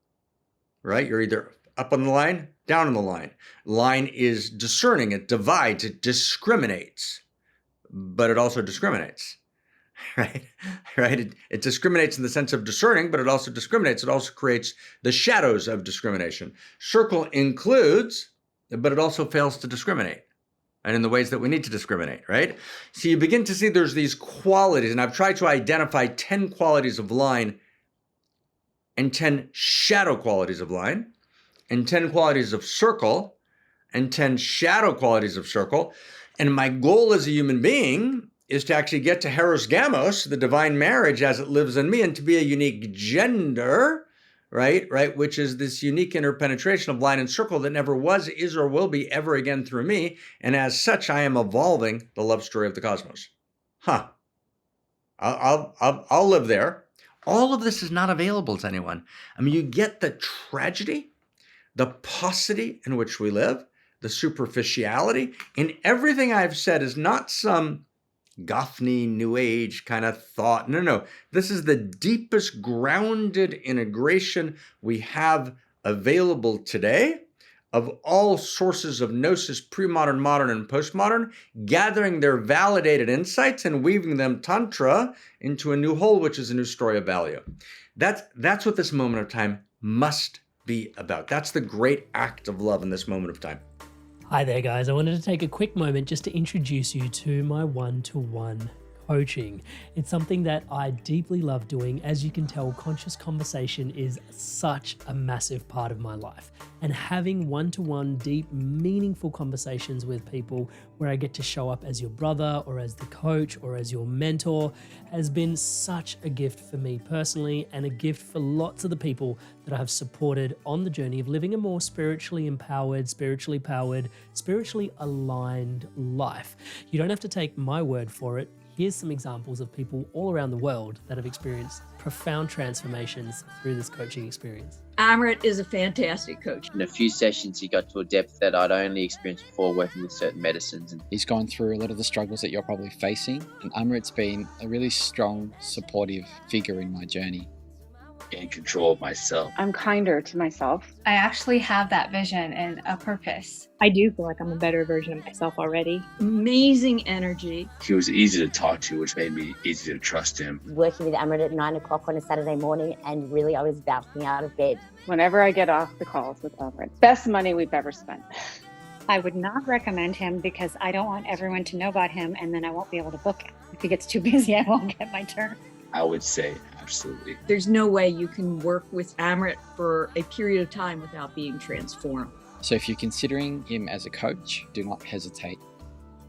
right? You're either up on the line, down on the line. Line is discerning, it divides, it discriminates, but it also discriminates, right? It discriminates in the sense of discerning, but it also discriminates. It also creates the shadows of discrimination. Circle includes, but it also fails to discriminate, and in the ways that we need to discriminate, right? So you begin to see there's these qualities, and I've tried to identify 10 qualities of line and 10 shadow qualities of line and 10 qualities of circle and 10 shadow qualities of circle. And my goal as a human being is to actually get to Heros Gamos, the divine marriage as it lives in me, and to be a unique gender, right? Which is this unique interpenetration of line and circle that never was, is, or will be ever again through me. And as such, I am evolving the love story of the cosmos. I'll live there. all of this is not available to anyone. I mean, you get the tragedy, the paucity in which we live, the superficiality, and everything I've said is not some Gafni, New Age kind of thought. No. This is the deepest grounded integration we have available today of all sources of gnosis, pre-modern, modern, and postmodern, gathering their validated insights and weaving them tantra into a new whole, which is a new story of value. That's what this moment of time must be about. That's the great act of love in this moment of time. Hi there, guys. I wanted to take a quick moment just to introduce you to my one-to-one coaching. It's something that I deeply love doing. As you can tell, conscious conversation is such a massive part of my life. And having one-to-one, deep, meaningful conversations with people where I get to show up as your brother or as the coach or as your mentor has been such a gift for me personally, and a gift for lots of the people that I have supported on the journey of living a more spiritually empowered, spiritually powered, spiritually aligned life. You don't have to take my word for it. Here's some examples of people all around the world that have experienced profound transformations through this coaching experience. Amrit is a fantastic coach. In a few sessions, he got to a depth that I'd only experienced before working with certain medicines. He's gone through a lot of the struggles that you're probably facing, and Amrit's been a really strong, supportive figure in my journey. In control of myself. I'm kinder to myself. I actually have that vision and a purpose. I do feel like I'm a better version of myself already. Amazing energy. He was easy to talk to, which made me easy to trust him. Working with Amrit at 9 o'clock on a Saturday morning, and really I was bouncing out of bed. Whenever I get off the calls with Amrit, best money we've ever spent. I would not recommend him because I don't want everyone to know about him, and then I won't be able to book him. If he gets too busy, I won't get my turn. I would say absolutely. There's no way you can work with Amrit for a period of time without being transformed. So if you're considering him as a coach, do not hesitate,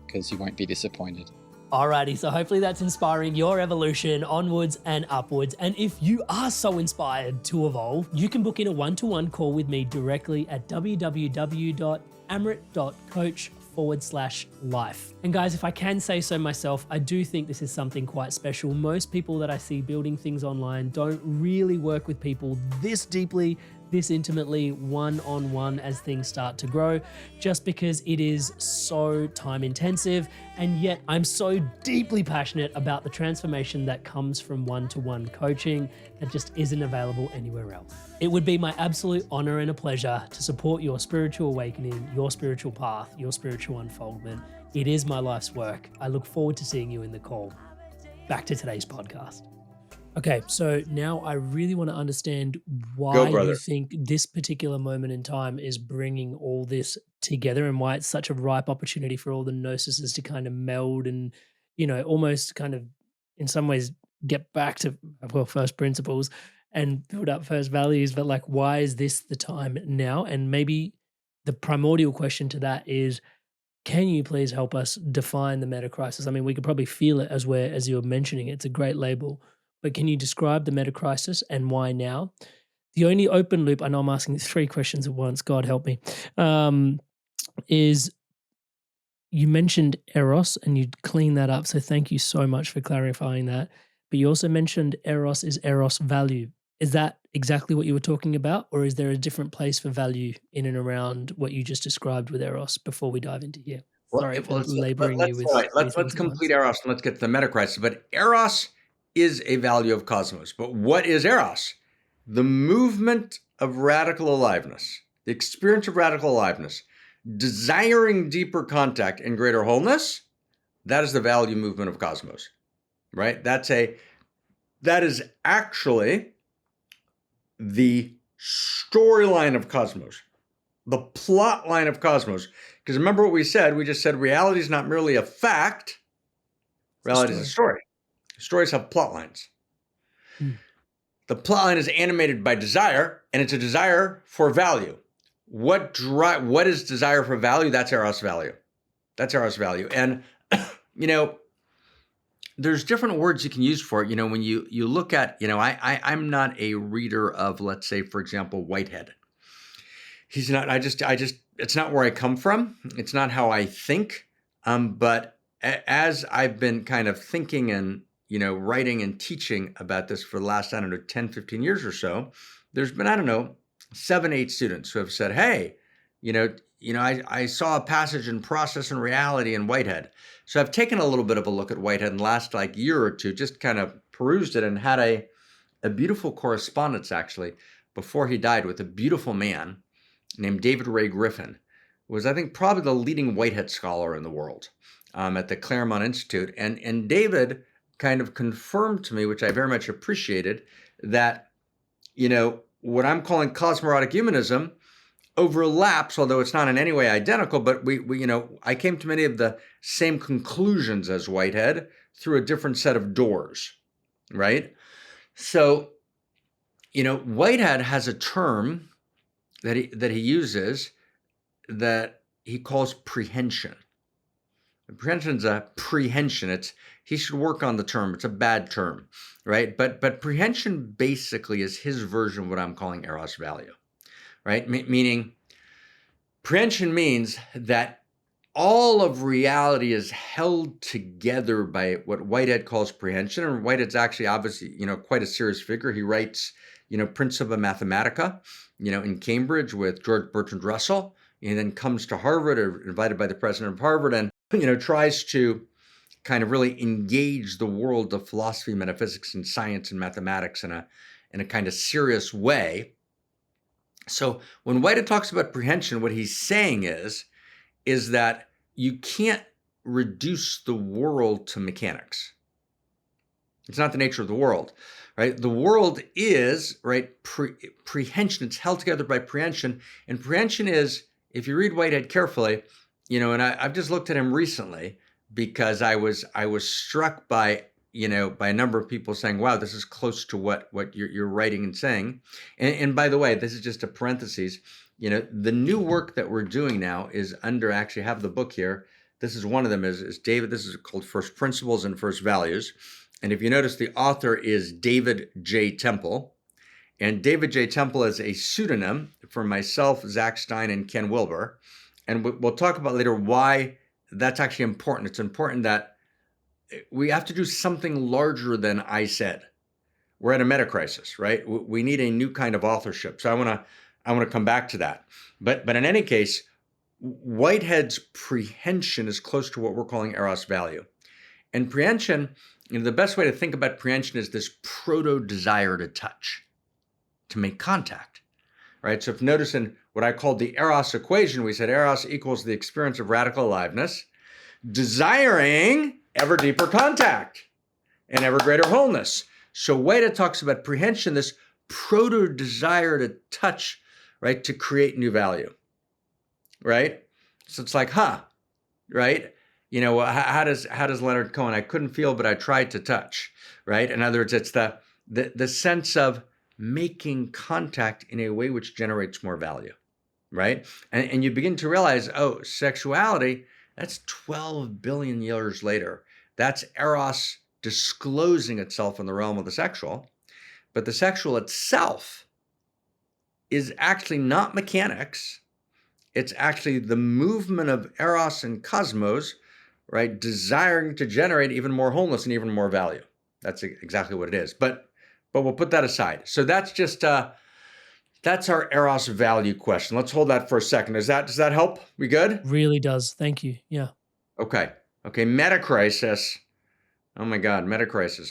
because you won't be disappointed. Alrighty, so hopefully that's inspiring your evolution onwards and upwards. And if you are so inspired to evolve, you can book in a one-to-one call with me directly at www.amrit.coach/life. And guys, if I can say so myself, I do think this is something quite special. Most people that I see building things online don't really work with people this deeply, this intimately, one-on-one as things start to grow, just because it is so time intensive. And yet I'm so deeply passionate about the transformation that comes from one-to-one coaching that just isn't available anywhere else. It would be my absolute honor and a pleasure to support your spiritual awakening, your spiritual path, your spiritual unfoldment. It is my life's work. I look forward to seeing you in the call. Back to today's podcast. Okay, so now I really want to understand why you think this particular moment in time is bringing all this together, and why it's such a ripe opportunity for all the gnoses to kind of meld and, you know, almost kind of in some ways get back to, well, first principles and build up first values. But like, why is this the time now? And maybe the primordial question to that is, can you please help us define the meta crisis? I mean, we could probably feel it as you're mentioning it. It's a great label. But can you describe the meta crisis and why now? The only open loop, I know I'm asking 3 questions at once, God help me, is you mentioned Eros and you cleaned that up. So thank you so much for clarifying that. But you also mentioned Eros is Eros value. Is that exactly what you were talking about? Or is there a different place for value in and around what you just described with Eros before we dive into here? Sorry for laboring you with let's complete Eros and let's get to the meta crisis. But Eros is a value of cosmos. But what is Eros? The movement of radical aliveness, the experience of radical aliveness, desiring deeper contact and greater wholeness. That is the value movement of cosmos, right? That is actually the storyline of cosmos, the plot line of cosmos. Because remember what we said? We just said reality is not merely a fact. Reality is a story. Stories have plot lines. The plot line is animated by desire, and it's a desire for value. What is desire for value? That's Eros value. That's Eros value. And, you know, there's different words you can use for it. You know, when you look at, you know, I'm not a reader of, let's say, for example, Whitehead. He's not, it's not where I come from. It's not how I think. But as I've been kind of thinking and, writing and teaching about this for the last, 10, 15 years or so, there's been, 7, 8 students who have said, hey, I saw a passage in Process and Reality in Whitehead. So I've taken a little bit of a look at Whitehead in the last year or two, just kind of perused it and had a beautiful correspondence actually before he died with a beautiful man named David Ray Griffin, who was, I think, probably the leading Whitehead scholar in the world at the Claremont Institute. And David kind of confirmed to me, which I very much appreciated, that, what I'm calling CosmoErotic Humanism overlaps, although it's not in any way identical, but we I came to many of the same conclusions as Whitehead through a different set of doors, right? So, Whitehead has a term that he uses that he calls prehension. Prehension's a prehension. He should work on the term. It's a bad term, right? But prehension basically is his version of what I'm calling Eros value, right? Meaning, prehension means that all of reality is held together by what Whitehead calls prehension. And Whitehead's actually obviously, quite a serious figure. He writes, Principia Mathematica, in Cambridge with George Bertrand Russell. He then comes to Harvard, invited by the president of Harvard, and, tries to kind of really engage the world of philosophy, metaphysics, and science and mathematics in a kind of serious way. So when Whitehead talks about prehension, what he's saying is that you can't reduce the world to mechanics. It's not the nature of the world, right? The world is, right, prehension. It's held together by prehension. And prehension is, if you read Whitehead carefully, and I've just looked at him recently because I was struck by, by a number of people saying, wow, this is close to what you're writing and saying. And by the way, this is just a parenthesis. The new work that we're doing now is under, actually have the book here. This is one of them is David. This is called First Principles and First Values. And if you notice, the author is David J. Temple. And David J. Temple is a pseudonym for myself, Zach Stein, and Ken Wilber. And we'll talk about later why that's actually important. It's important that we have to do something larger than I said. We're at a meta crisis, right? We need a new kind of authorship. So I want to come back to that. But in any case, Whitehead's prehension is close to what we're calling Eros value. And prehension, the best way to think about prehension is this proto-desire to touch, to make contact, right? So if you notice in what I called the Eros equation, we said Eros equals the experience of radical aliveness, desiring ever deeper contact and ever greater wholeness. So Whitehead talks about prehension, this proto-desire to touch, right, to create new value, right? So it's like, right? How does Leonard Cohen? I couldn't feel, but I tried to touch, right? In other words, it's the sense of making contact in a way which generates more value, right? And you begin to realize, oh, sexuality, that's 12 billion years later. That's Eros disclosing itself in the realm of the sexual. But the sexual itself is actually not mechanics. It's actually the movement of Eros and cosmos, right, desiring to generate even more wholeness and even more value. That's exactly what it is. But we'll put that aside. So that's just that's our Eros value question. Let's hold that for a second. Does that help? We good? Really does. Thank you. Yeah. Okay. Metacrisis. Oh my God, metacrisis.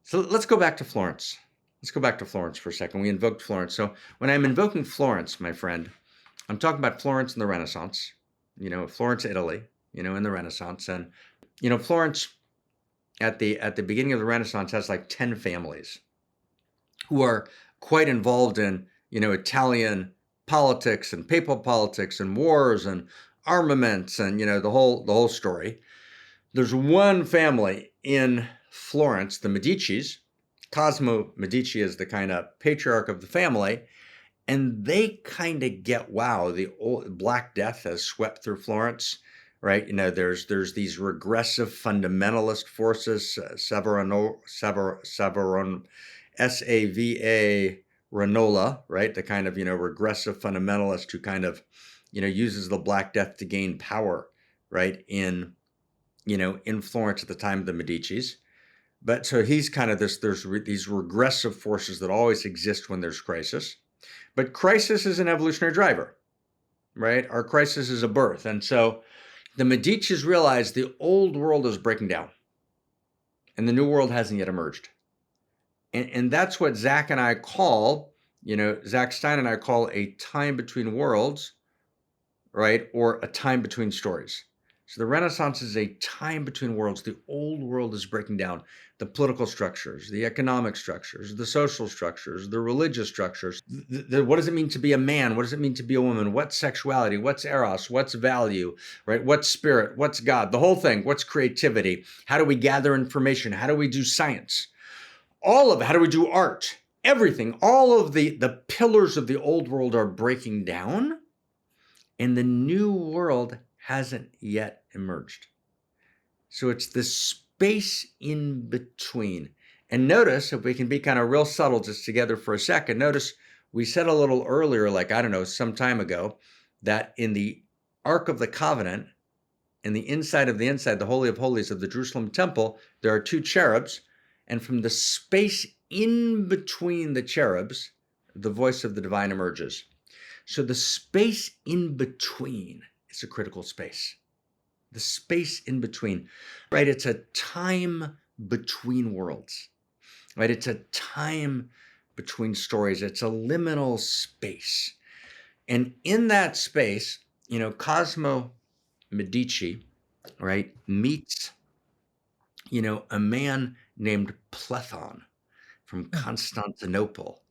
So let's go back to Florence. Let's go back to Florence for a second. We invoked Florence. So when I'm invoking Florence, my friend, I'm talking about Florence in the Renaissance, Florence, Italy, in the Renaissance. And, Florence at the beginning of the Renaissance has like 10 families who are quite involved in, Italian politics and papal politics and wars and armaments and, the whole story. There's one family in Florence, the Medicis. Cosmo Medici is the kind of patriarch of the family, and they kind of get, wow, the old Black Death has swept through Florence, right? There's these regressive fundamentalist forces, Savonarola, right? The kind of, regressive fundamentalist who kind of, uses the Black Death to gain power, right, in in Florence at the time of the Medicis. But so he's kind of there's these regressive forces that always exist when there's crisis. But crisis is an evolutionary driver, right? Our crisis is a birth. And so the Medicis realize the old world is breaking down and the new world hasn't yet emerged. And that's what Zach and I call, Zach Stein and I call a time between worlds, right? Or a time between stories. So the Renaissance is a time between worlds. The old world is breaking down. The political structures, the economic structures, the social structures, the religious structures. What does it mean to be a man? What does it mean to be a woman? What's sexuality? What's Eros? What's value, right? What's spirit? What's God? The whole thing. What's creativity? How do we gather information? How do we do science? All of it. How do we do art? Everything. All of the pillars of the old world are breaking down, and the new world hasn't yet emerged. So it's this space in between. And notice, if we can be kind of real subtle just together for a second, notice we said a little earlier, like, I don't know, some time ago, that in the Ark of the Covenant, in the inside, the Holy of Holies of the Jerusalem temple, there are two cherubs. And from the space in between the cherubs, the voice of the divine emerges. So the space in between is a critical space. The space in between, right? It's a time between worlds, right? It's a time between stories. It's a liminal space. And in that space, Cosmo Medici, right, meets, a man named Plethon from Constantinople,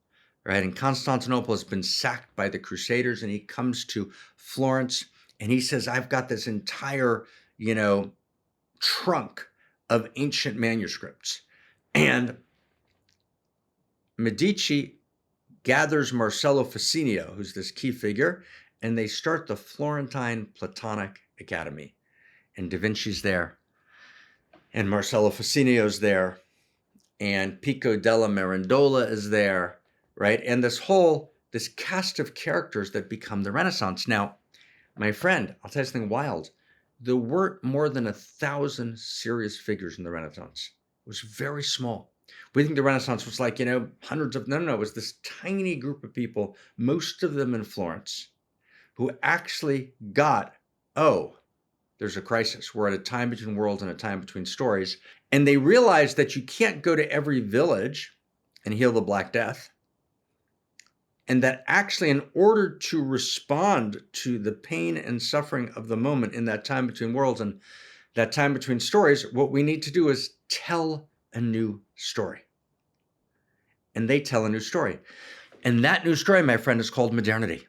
right? And Constantinople has been sacked by the Crusaders, and he comes to Florence, and he says, I've got this entire, trunk of ancient manuscripts. And Medici gathers Marcello Ficinio, who's this key figure, and they start the Florentine Platonic Academy. And Da Vinci's there, and Marcello Ficinio's there, and Pico della Mirandola is there, right? And this cast of characters that become the Renaissance. Now, my friend, I'll tell you something wild. There weren't more than 1,000 serious figures in the Renaissance. It was very small. We think the Renaissance was like, hundreds of, no, it was this tiny group of people, most of them in Florence, who actually got, there's a crisis. We're at a time between worlds and a time between stories. And they realized that you can't go to every village and heal the Black Death. And that actually, in order to respond to the pain and suffering of the moment in that time between worlds and that time between stories, what we need to do is tell a new story. And they tell a new story. And that new story, my friend, is called modernity.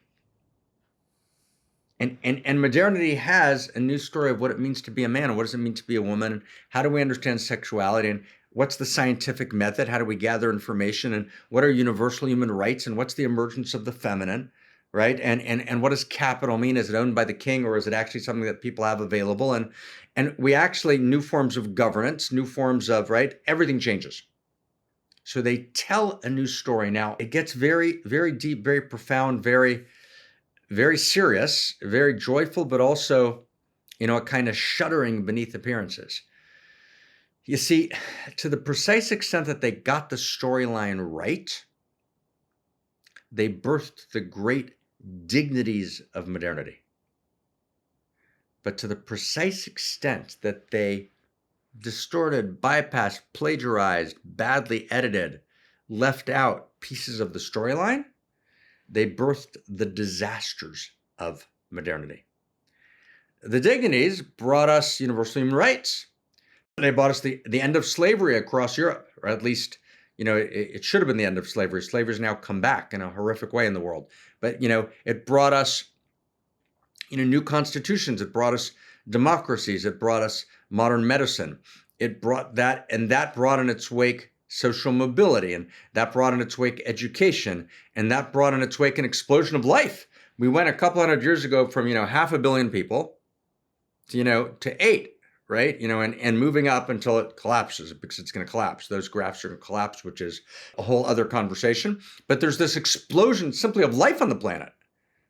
And modernity has a new story of what it means to be a man, and what does it mean to be a woman, and how do we understand sexuality, and what's the scientific method, how do we gather information, and what are universal human rights, and what's the emergence of the feminine, right? And what does capital mean? Is it owned by the king, or is it actually something that people have available? And we actually, new forms of governance, new forms of, right? Everything changes. So they tell a new story. Now, it gets very, very deep, very profound, very serious, very joyful, but also, a kind of shuddering beneath appearances. You see, to the precise extent that they got the storyline right, they birthed the great dignities of modernity. But to the precise extent that they distorted, bypassed, plagiarized, badly edited, left out pieces of the storyline, they birthed the disasters of modernity. The Dignities brought us universal human rights. They brought us the end of slavery across Europe, or at least, it should have been the end of slavery. Slavery has now come back in a horrific way in the world. But, it brought us, new constitutions. It brought us democracies. It brought us modern medicine. It brought that, and that brought in its wake social mobility, and that brought in its wake education, and that brought in its wake an explosion of life. We went a couple hundred years ago from, 500 million people to 8, right? And moving up until it collapses, because it's going to collapse. Those graphs are going to collapse, which is a whole other conversation. But there's this explosion simply of life on the planet.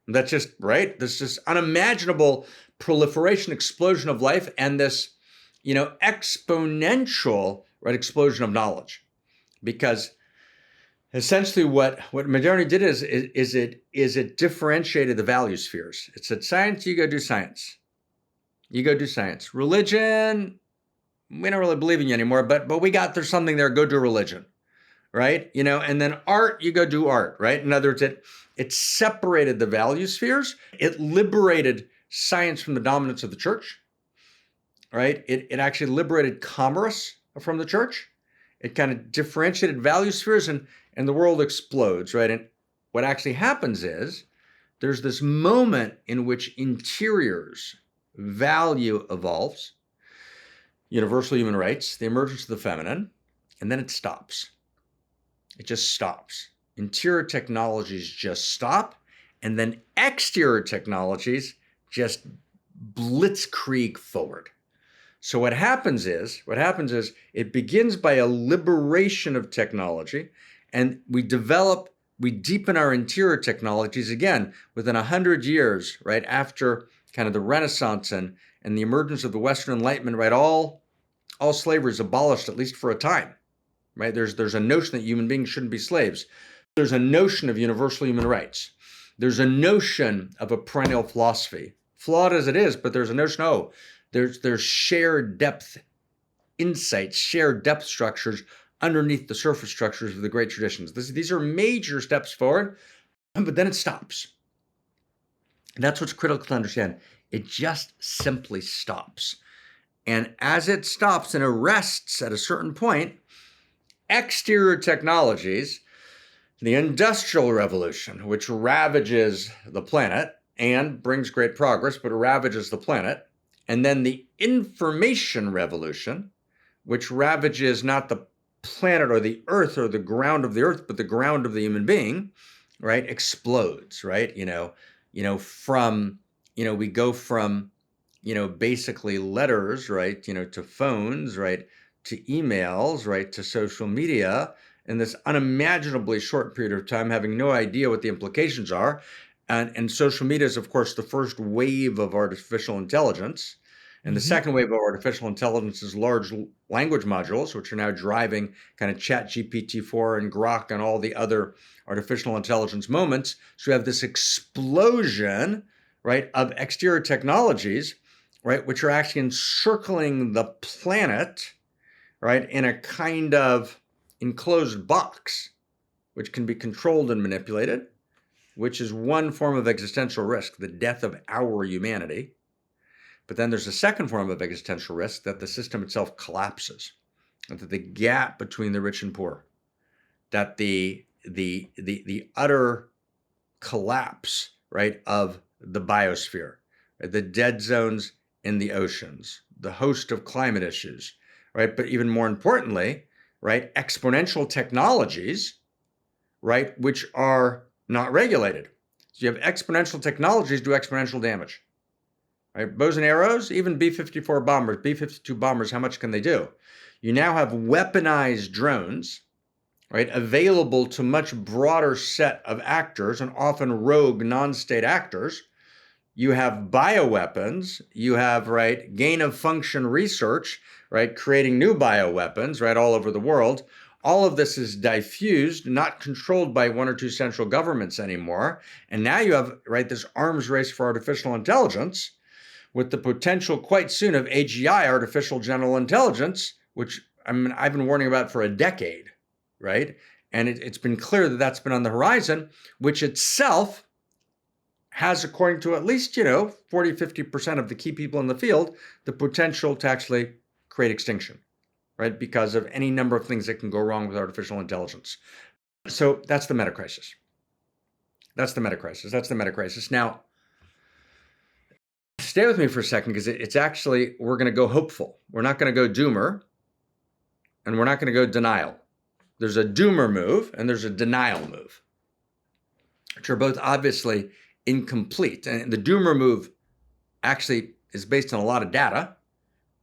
That's just, right? There's this unimaginable proliferation, explosion of life, and this exponential, right, explosion of knowledge. Because essentially what modernity did is it differentiated the value spheres. It said, science, you go do science. You go do science. Religion, we don't really believe in you anymore, but there's something there, go do religion, right? And then art, you go do art, right? In other words, it separated the value spheres. It liberated science from the dominance of the church, right? It actually liberated commerce from the church. It kind of differentiated value spheres, and the world explodes, right? And what actually happens is there's this moment in which interiors, value evolves, universal human rights, the emergence of the feminine, and then it stops. It just stops. Interior technologies just stop, and then exterior technologies just blitzkrieg forward. So what happens is it begins by a liberation of technology, and we deepen our interior technologies again within 100 years, right, after kind of the Renaissance and the emergence of the Western Enlightenment, right, all slavery is abolished, at least for a time, right? There's a notion that human beings shouldn't be slaves. There's a notion of universal human rights. There's a notion of a perennial philosophy, flawed as it is, but there's a notion, there's shared depth insights, shared depth structures underneath the surface structures of the great traditions. These are major steps forward, but then it stops. And that's what's critical to understand. It just simply stops. And as it stops and arrests at a certain point, exterior technologies, the Industrial Revolution, which ravages the planet and brings great progress, but ravages the planet, and then the Information Revolution, which ravages not the planet or the earth or the ground of the earth, but the ground of the human being, right, explodes, right? We go from, basically letters, right, to phones, right, to emails, right, to social media in this unimaginably short period of time, having no idea what the implications are. And social media is, of course, the first wave of artificial intelligence. And the second wave of artificial intelligence is large language modules, which are now driving kind of ChatGPT-4 and Grok and all the other artificial intelligence moments. So we have this explosion, right, of exterior technologies, right, which are actually encircling the planet, right, in a kind of enclosed box, which can be controlled and manipulated, which is one form of existential risk, the death of our humanity. But then there's a second form of existential risk, that the system itself collapses, that the gap between the rich and poor, that the utter collapse, right, of the biosphere, right, the dead zones in the oceans, the host of climate issues, right, but even more importantly, right, exponential technologies, right, which are not regulated. So you have exponential technologies do exponential damage. Right? Bows and arrows, even B-54 bombers, B-52 bombers, how much can they do? You now have weaponized drones, right, available to much broader set of actors, and often rogue non-state actors. You have bioweapons, you have, right, gain of function research, right, creating new bioweapons, right, all over the world. All of this is diffused, not controlled by one or two central governments anymore. And now you have, right, this arms race for artificial intelligence, with the potential quite soon of AGI, artificial general intelligence, which I've been warning about for a decade, right? And it's been clear that that's been on the horizon, which itself has, according to at least, 40, 50% of the key people in the field, the potential to actually create extinction, right? Because of any number of things that can go wrong with artificial intelligence. So that's the meta crisis. That's the meta crisis. Now, stay with me for a second, because it's actually, we're going to go hopeful. We're not going to go doomer, and we're not going to go denial. There's a doomer move and there's a denial move, which are both obviously incomplete. And the doomer move actually is based on a lot of data,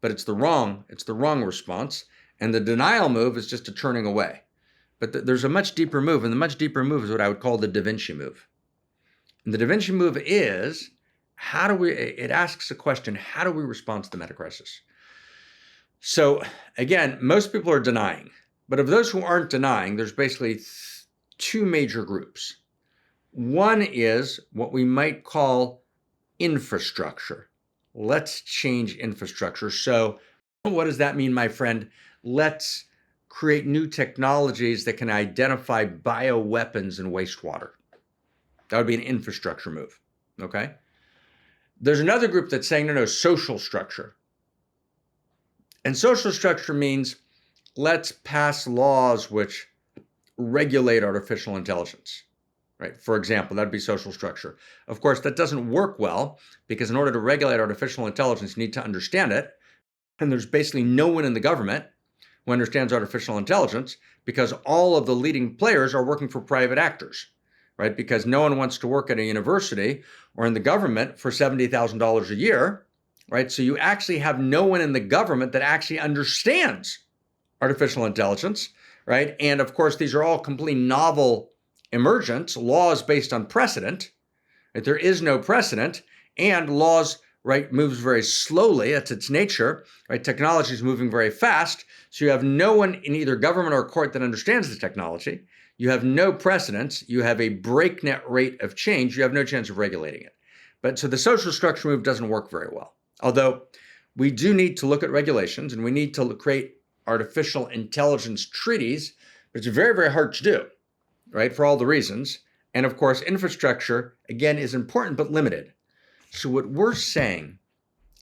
but it's the wrong response. And the denial move is just a turning away. But there's a much deeper move, and the much deeper move is what I would call the Da Vinci move. And the Da Vinci move is, it asks the question, how do we respond to the meta crisis? So again, most people are denying, but of those who aren't denying, there's basically two major groups. One is what we might call infrastructure. Let's change infrastructure. So what does that mean, my friend? Let's create new technologies that can identify bioweapons in wastewater. That would be an infrastructure move, okay? There's another group that's saying, no, social structure. And social structure means let's pass laws which regulate artificial intelligence, right? For example, that'd be social structure. Of course, that doesn't work well because in order to regulate artificial intelligence, you need to understand it. And there's basically no one in the government who understands artificial intelligence because all of the leading players are working for private actors, right? Because no one wants to work at a university or in the government for $70,000 a year, right? So you actually have no one in the government that actually understands artificial intelligence, right? And of course, these are all completely novel emergence, laws based on precedent, right? There is no precedent, and laws, right, moves very slowly. That's its nature, right? Technology is moving very fast. So you have no one in either government or court that understands the technology. You have no precedents. You have a breakneck rate of change. You have no chance of regulating it. But so the social structure move doesn't work very well. Although we do need to look at regulations and we need to create artificial intelligence treaties, but it's very, very hard to do, right? For all the reasons. And of course, infrastructure, again, is important, but limited. So what we're saying,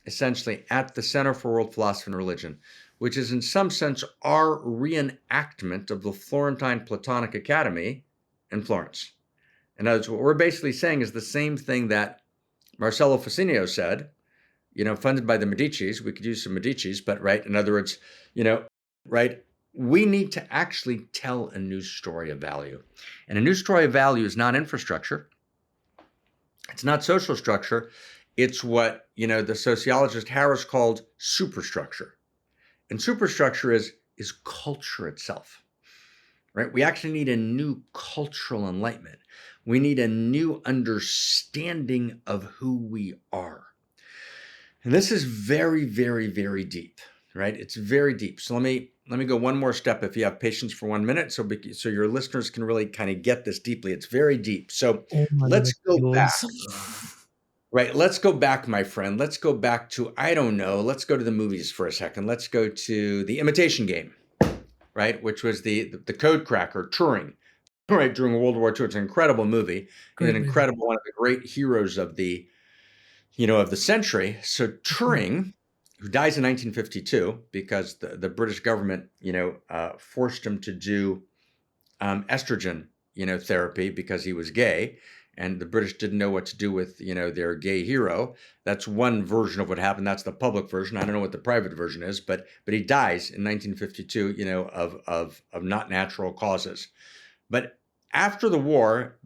essentially, at the Center for World Philosophy and Religion, which is in some sense our reenactment of the Florentine Platonic Academy in Florence. In other words, what we're basically saying is the same thing that Marcello Facinio said, funded by the Medicis. We could use some Medicis, but right, in other words, right, we need to actually tell a new story of value. And a new story of value is not infrastructure. It's not social structure. It's what, the sociologist Harris called superstructure. And superstructure is culture itself, right? We actually need a new cultural enlightenment. We need a new understanding of who we are. And this is very, very, very deep, right? It's very deep. So let me go one more step if you have patience for 1 minute so your listeners can really kind of get this deeply. It's very deep. So let's go back. Right, let's go back, my friend. Let's go back to, I don't know, let's go to the movies for a second. Let's go to The Imitation Game, right? Which was the code cracker, Turing, right, during World War II. It's an incredible movie. One of the great heroes of the century. So Turing, who dies in 1952 because the British government, forced him to do estrogen, therapy because he was gay. And the British didn't know what to do with, their gay hero. That's one version of what happened. That's the public version. I don't know what the private version is, but he dies in 1952, of not natural causes. But after the war,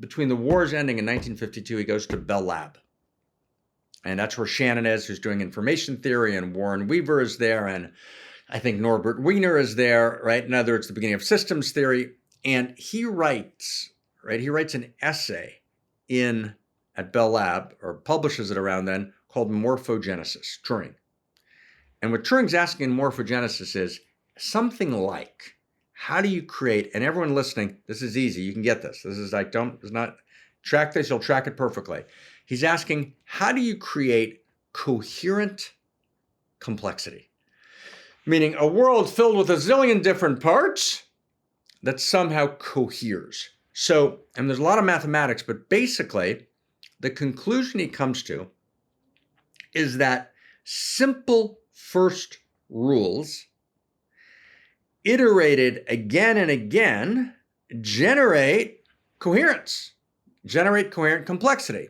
between the wars ending in 1952, he goes to Bell Lab. And that's where Shannon is, who's doing information theory, and Warren Weaver is there, and I think Norbert Wiener is there, right? In other words, the beginning of systems theory. And he writes an essay at Bell Lab, or publishes it around then, called Morphogenesis, Turing. And what Turing's asking in Morphogenesis is something like, how do you create, and everyone listening, this is easy, you can get this. This is like, track this, you'll track it perfectly. He's asking, how do you create coherent complexity? Meaning a world filled with a zillion different parts that somehow coheres. So, and there's a lot of mathematics, but basically the conclusion he comes to is that simple first rules iterated again and again generate coherence, generate coherent complexity.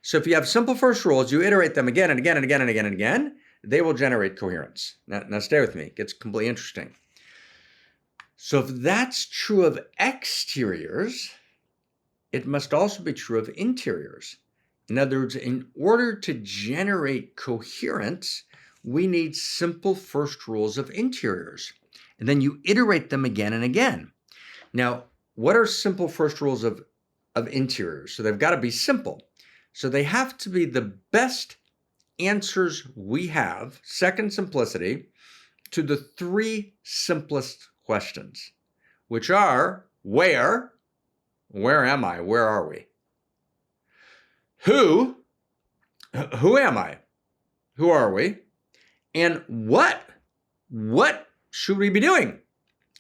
So if you have simple first rules, you iterate them again and again and again and again and again, they will generate coherence. Now stay with me, it gets completely interesting. So if that's true of exteriors, it must also be true of interiors. In other words, in order to generate coherence, we need simple first rules of interiors. And then you iterate them again and again. Now, what are simple first rules of interiors? So they've got to be simple. So they have to be the best answers we have, second simplicity, to the three simplest questions, which are where am I? Where are we? Who am I? Who are we? And what should we be doing?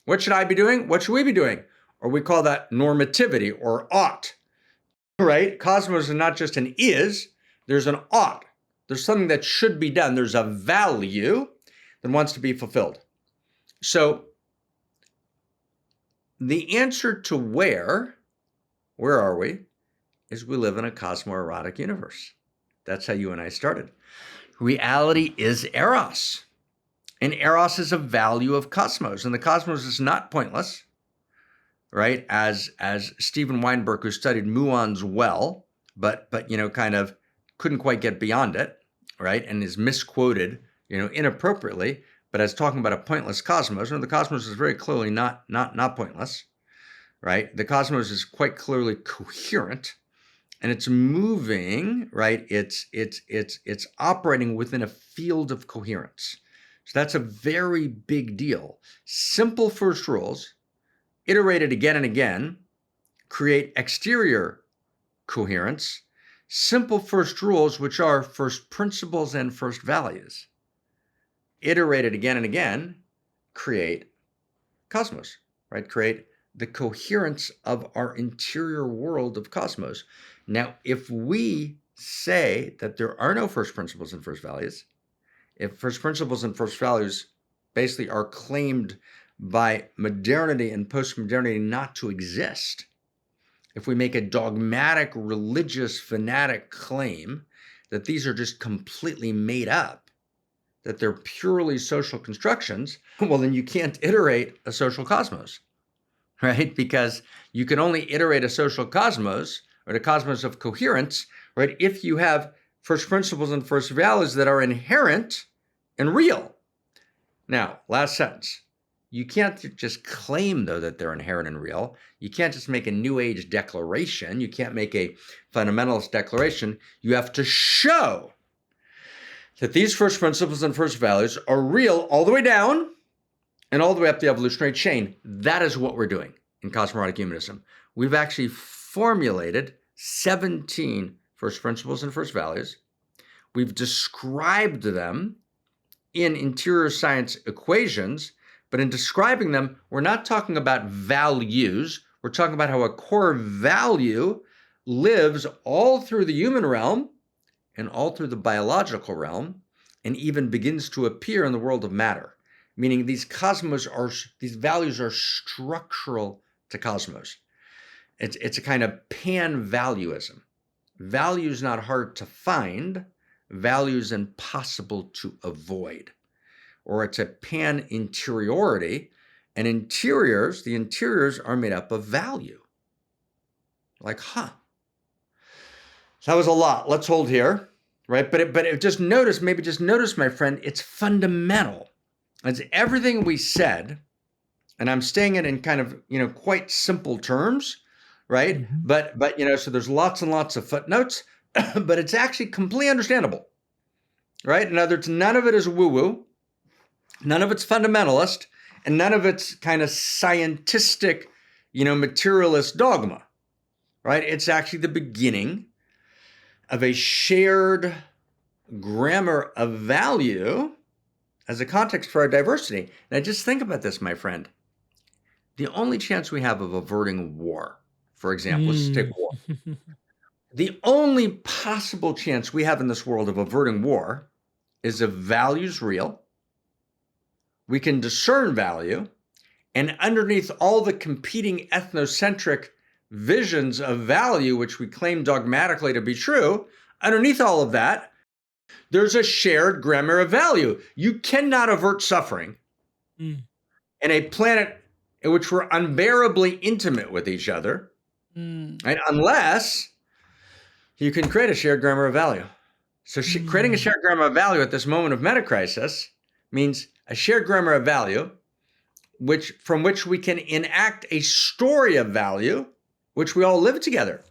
What should I be doing? What should we be doing? Or we call that normativity or ought, right? Cosmos is not just an is, there's an ought. There's something that should be done. There's a value that wants to be fulfilled. So the answer to where are we, is we live in a CosmoErotic universe. That's how you and I started. Reality is Eros. And Eros is a value of cosmos. And the cosmos is not pointless, right? As Steven Weinberg, who studied muons well, but kind of couldn't quite get beyond it, right? And is misquoted, inappropriately, but as talking about a pointless cosmos. And the cosmos is very clearly not pointless, right? The cosmos is quite clearly coherent. And it's moving, right? It's operating within a field of coherence. So that's a very big deal. Simple first rules, iterated again and again, create exterior coherence. Simple first rules, which are first principles and first values, iterated again and again, create cosmos, right? Create the coherence of our interior world of cosmos. Now, if we say that there are no first principles and first values, if first principles and first values basically are claimed by modernity and postmodernity not to exist, if we make a dogmatic, religious, fanatic claim that these are just completely made up, that they're purely social constructions, well, then you can't iterate a social cosmos, right? Because you can only iterate a social cosmos, or the cosmos of coherence, right, if you have first principles and first values that are inherent and real. Now, last sentence. You can't just claim, though, that they're inherent and real. You can't just make a New Age declaration. You can't make a fundamentalist declaration. You have to show that these first principles and first values are real all the way down and all the way up the evolutionary chain. That is what we're doing in CosmoErotic Humanism. We've actually formulated 17 first principles and first values. We've described them in interior science equations, but in describing them, we're not talking about values. We're talking about how a core value lives all through the human realm and all through the biological realm, and even begins to appear in the world of matter. Meaning these values are structural to cosmos. It's a kind of pan-valuism. Value is not hard to find. Value is impossible to avoid. Or it's a pan-interiority, and the interiors are made up of value. Like, So that was a lot. Let's hold here, right? But just notice, my friend, it's fundamental. It's everything we said, and I'm saying it in kind of, quite simple terms, right? Mm-hmm. But so there's lots and lots of footnotes, but it's actually completely understandable, right? In other words, none of it is woo-woo, none of it's fundamentalist, and none of it's kind of scientistic, materialist dogma, right? It's actually the beginning of a shared grammar of value as a context for our diversity. Now just think about this, my friend. The only chance we have of averting war, for example, let's take war. The only possible chance we have in this world of averting war is if value's real, we can discern value, and underneath all the competing ethnocentric visions of value, which we claim dogmatically to be true, underneath all of that, there's a shared grammar of value. You cannot avert suffering in a planet in which we're unbearably intimate with each other, right? Unless you can create a shared grammar of value. So creating a shared grammar of value at this moment of metacrisis means a shared grammar of value, from which we can enact a story of value, which we all live together.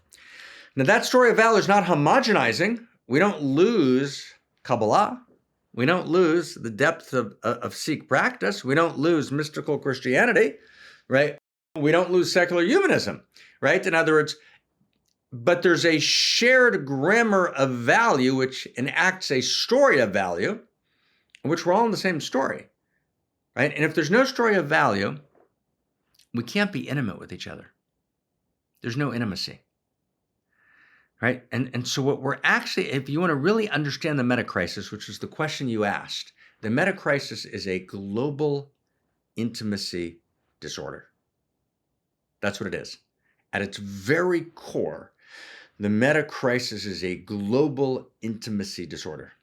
Now that story of value is not homogenizing. We don't lose Kabbalah. We don't lose the depth of Sikh practice. We don't lose mystical Christianity, right? We don't lose secular humanism, right? In other words, but there's a shared grammar of value which enacts a story of value, in which we're all in the same story, right? And if there's no story of value, we can't be intimate with each other. There's no intimacy, right? And so what we're actually, if you want to really understand the meta-crisis, which is the question you asked, the meta-crisis is a global intimacy disorder. That's what it is. At its very core, the meta-crisis is a global intimacy disorder.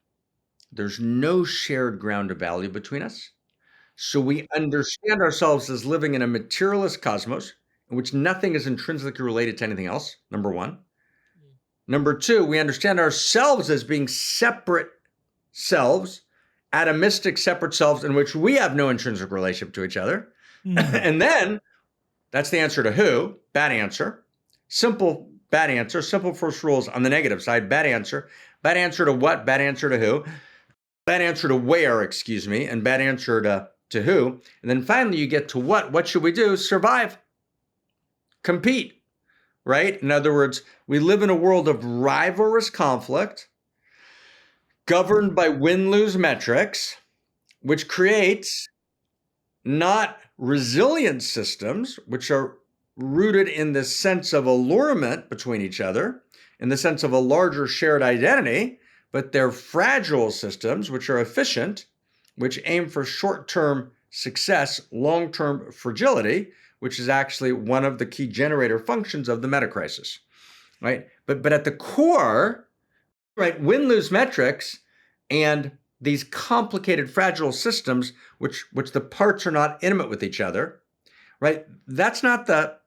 There's no shared ground of value between us. So we understand ourselves as living in a materialist cosmos in which nothing is intrinsically related to anything else, number one. Number two, we understand ourselves as being separate selves, atomistic separate selves in which we have no intrinsic relationship to each other. And then, that's the answer to who, bad answer. Simple, bad answer. Simple first rules on the negative side, bad answer. Bad answer to what, bad answer to who. Bad answer to where, excuse me, and bad answer to who. And then finally you get to what. What should we do? Survive. Compete, right? In other words, we live in a world of rivalrous conflict governed by win-lose metrics, which creates not resilient systems, which are rooted in the sense of allurement between each other, in the sense of a larger shared identity, but they're fragile systems, which are efficient, which aim for short-term success, long-term fragility, which is actually one of the key generator functions of the meta-crisis, right? But at the core, right, win-lose metrics and these complicated, fragile systems, which the parts are not intimate with each other, right? Those are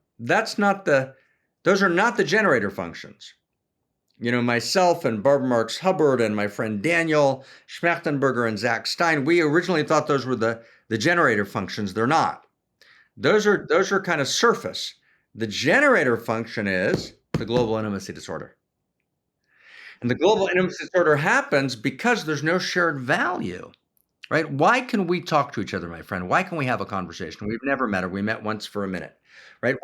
not the generator functions. You know, myself and Barbara Marx Hubbard and my friend Daniel Schmachtenberger and Zach Stein, we originally thought those were the generator functions. They're not. Those are kind of surface. The generator function is the global intimacy disorder. And the global intimacy disorder happens because there's no shared value, right? Why can we talk to each other, my friend? Why can we have a conversation? We've never met, or we met once for a minute, right?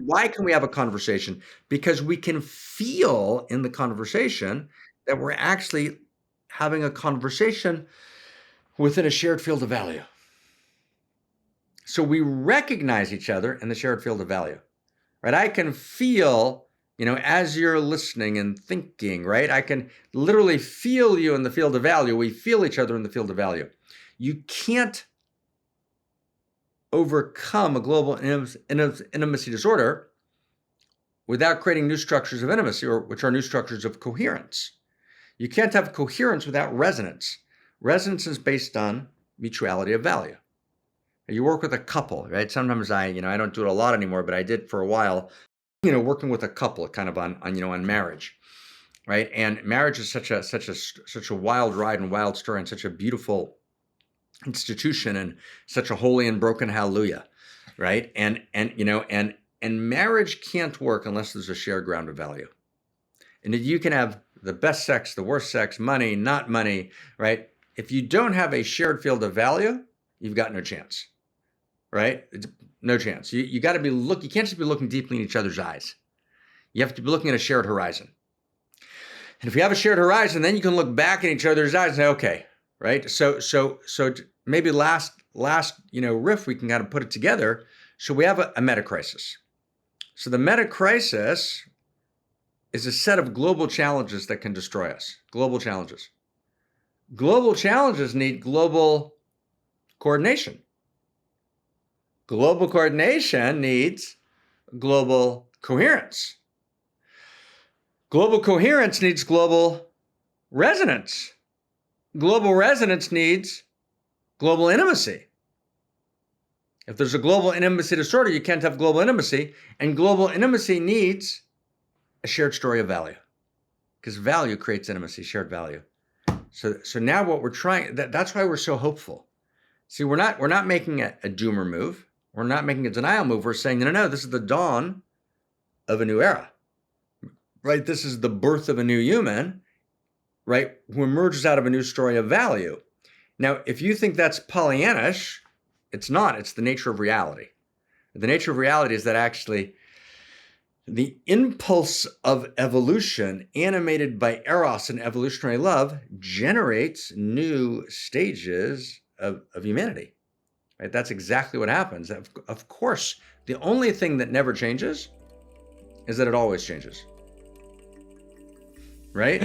Why can we have a conversation? Because we can feel in the conversation that we're actually having a conversation within a shared field of value. So we recognize each other in the shared field of value, right? I can feel, you know, as you're listening and thinking, right? I can literally feel you in the field of value. We feel each other in the field of value. You can't overcome a global intimacy disorder without creating new structures of intimacy, or which are new structures of coherence. You can't have coherence without resonance. Resonance is based on mutuality of value. You work with a couple, right? Sometimes I don't do it a lot anymore, but I did for a while, working with a couple kind of on marriage, right? And marriage is such a wild ride and wild story and such a beautiful institution and such a holy and broken hallelujah, right? And marriage can't work unless there's a shared ground of value. And you can have the best sex, the worst sex, money, not money, right? If you don't have a shared field of value, you've got no chance, right? No chance. You got to be you can't just be looking deeply in each other's eyes. You have to be looking at a shared horizon. And if you have a shared horizon, then you can look back in each other's eyes and say, okay, right? So maybe last riff, we can kind of put it together. So we have a meta-crisis. So the meta-crisis is a set of global challenges that can destroy us. Global challenges. Global challenges need global coordination. Global coordination needs global coherence. Global coherence needs global resonance. Global resonance needs global intimacy. If there's a global intimacy disorder, you can't have global intimacy. And global intimacy needs a shared story of value, because value creates intimacy, shared value. So now what we're trying, that's why we're so hopeful. See, we're not making a doomer move. We're not making a denial move. We're saying, no, this is the dawn of a new era, right? This is the birth of a new human. right, who emerges out of a new story of value. Now, if you think that's Pollyannish, it's not. It's the nature of reality. The nature of reality is that actually the impulse of evolution, animated by Eros and evolutionary love, generates new stages of humanity. Right? That's exactly what happens. Of course, the only thing that never changes is that it always changes. Right?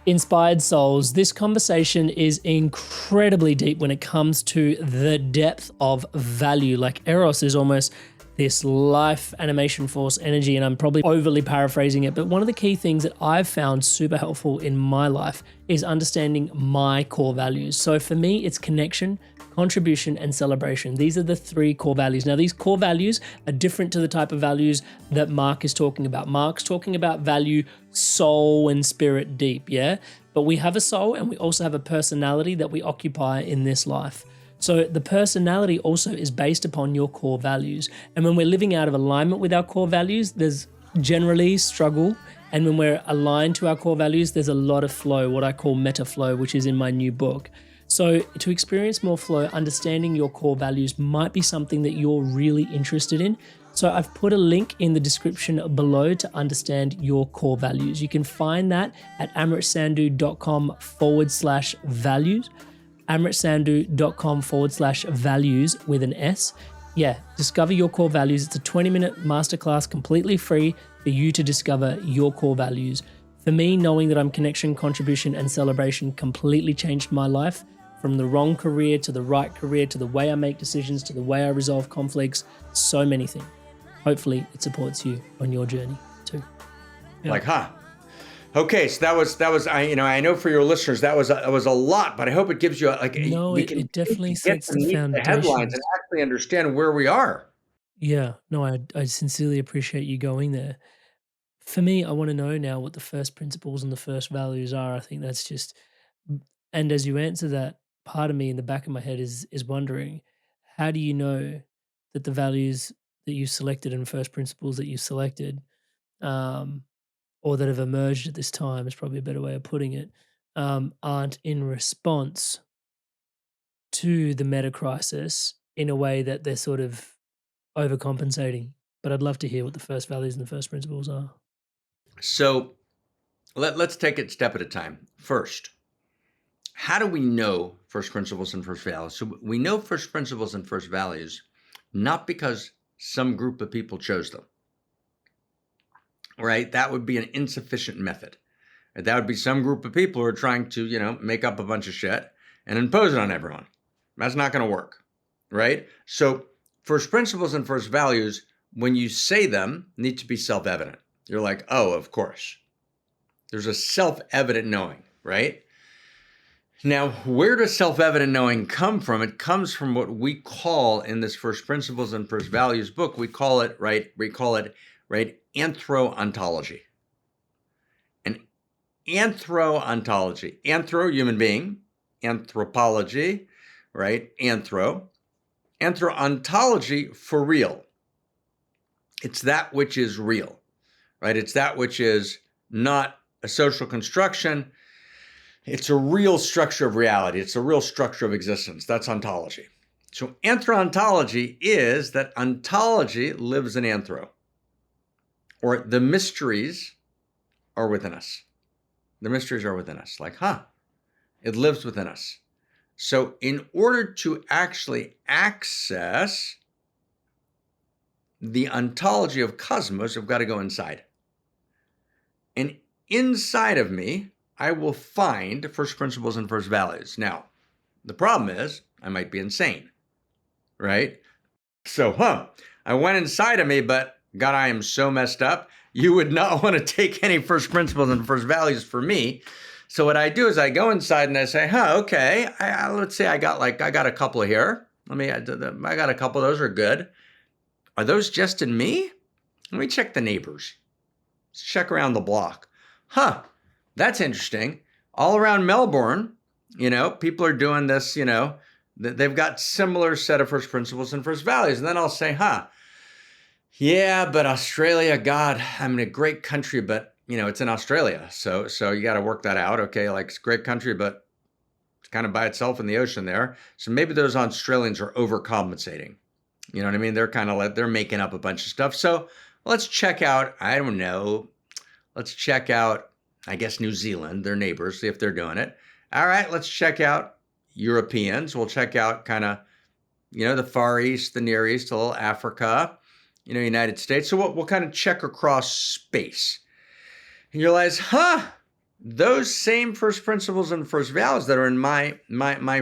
Inspired souls, this conversation is incredibly deep when it comes to the depth of value. Like Eros is almost this life animation force energy, and I'm probably overly paraphrasing it, but one of the key things that I've found super helpful in my life is understanding my core values. So for me, it's connection, contribution, and celebration. These are the 3 core values. Now, these core values are different to the type of values that Marc is talking about. Marc's talking about value, soul and spirit deep, yeah? But we have a soul and we also have a personality that we occupy in this life. So the personality also is based upon your core values. And when we're living out of alignment with our core values, there's generally struggle. And when we're aligned to our core values, there's a lot of flow, what I call meta flow, which is in my new book. So to experience more flow, understanding your core values might be something that you're really interested in. So I've put a link in the description below to understand your core values. You can find that at amritsandhu.com/values. amritsandhu.com/values with an S. Yeah, discover your core values. It's a 20-minute masterclass completely free for you to discover your core values. For me, knowing that I'm connection, contribution, and celebration completely changed my life, from the wrong career to the right career, to the way I make decisions, to the way I resolve conflicts, so many things. Hopefully it supports you on your journey too. Yeah. Like, okay, so that was I know for your listeners that was a lot, but I hope it gives you it definitely sets the the headlines foundation and actually understand where we are. Yeah, no, I sincerely appreciate you going there. For me, I want to know now what the first principles and the first values are. I think that's just, and as you answer that, part of me in the back of my head is wondering, how do you know that the values that you selected and first principles that you selected, or that have emerged at this time is probably a better way of putting it, aren't in response to the meta crisis in a way that they're sort of overcompensating? But I'd love to hear what the first values and the first principles are. So let's take it step at a time. First, how do we know first principles and first values? So we know first principles and first values not because some group of people chose them, right? That would be an insufficient method. That would be some group of people who are trying to, make up a bunch of shit and impose it on everyone. That's not going to work, right? So first principles and first values, when you say them, need to be self-evident. You're like, oh, of course. There's a self-evident knowing, right? Now, where does self-evident knowing come from? It comes from what we call in this First Principles and First Values book, we call it Anthro-Ontology. And Anthro-Ontology, anthro, human being, anthropology, right? Anthro-Ontology, for real. It's that which is real, right? It's that which is not a social construction. It's a real structure of reality. It's a real structure of existence. That's ontology. So anthro-ontology is that ontology lives in anthro, or the mysteries are within us. The mysteries are within us. Like, it lives within us. So in order to actually access the ontology of cosmos, I've got to go inside. And inside of me, I will find first principles and first values. Now, the problem is I might be insane, right? So, I went inside of me, but God, I am so messed up. You would not want to take any first principles and first values for me. So what I do is I go inside and I say, okay, let's say I got a couple here. I got a couple of those are good. Are those just in me? Let me check the neighbors. Let's check around the block. That's interesting. All around Melbourne, people are doing this, they've got similar set of first principles and first values. And then I'll say, yeah, but Australia, God, I'm in a great country, but it's in Australia. So you got to work that out. Okay, like it's a great country, but it's kind of by itself in the ocean there. So maybe those Australians are overcompensating. You know what I mean? They're kind of like, they're making up a bunch of stuff. So let's check out, I don't know, let's check out, I guess, New Zealand, their neighbors, see if they're doing it. All right, let's check out Europeans. We'll check out kind of, the Far East, the Near East, a little Africa, United States. So we'll kind of check across space. And you realize, those same first principles and first values that are in my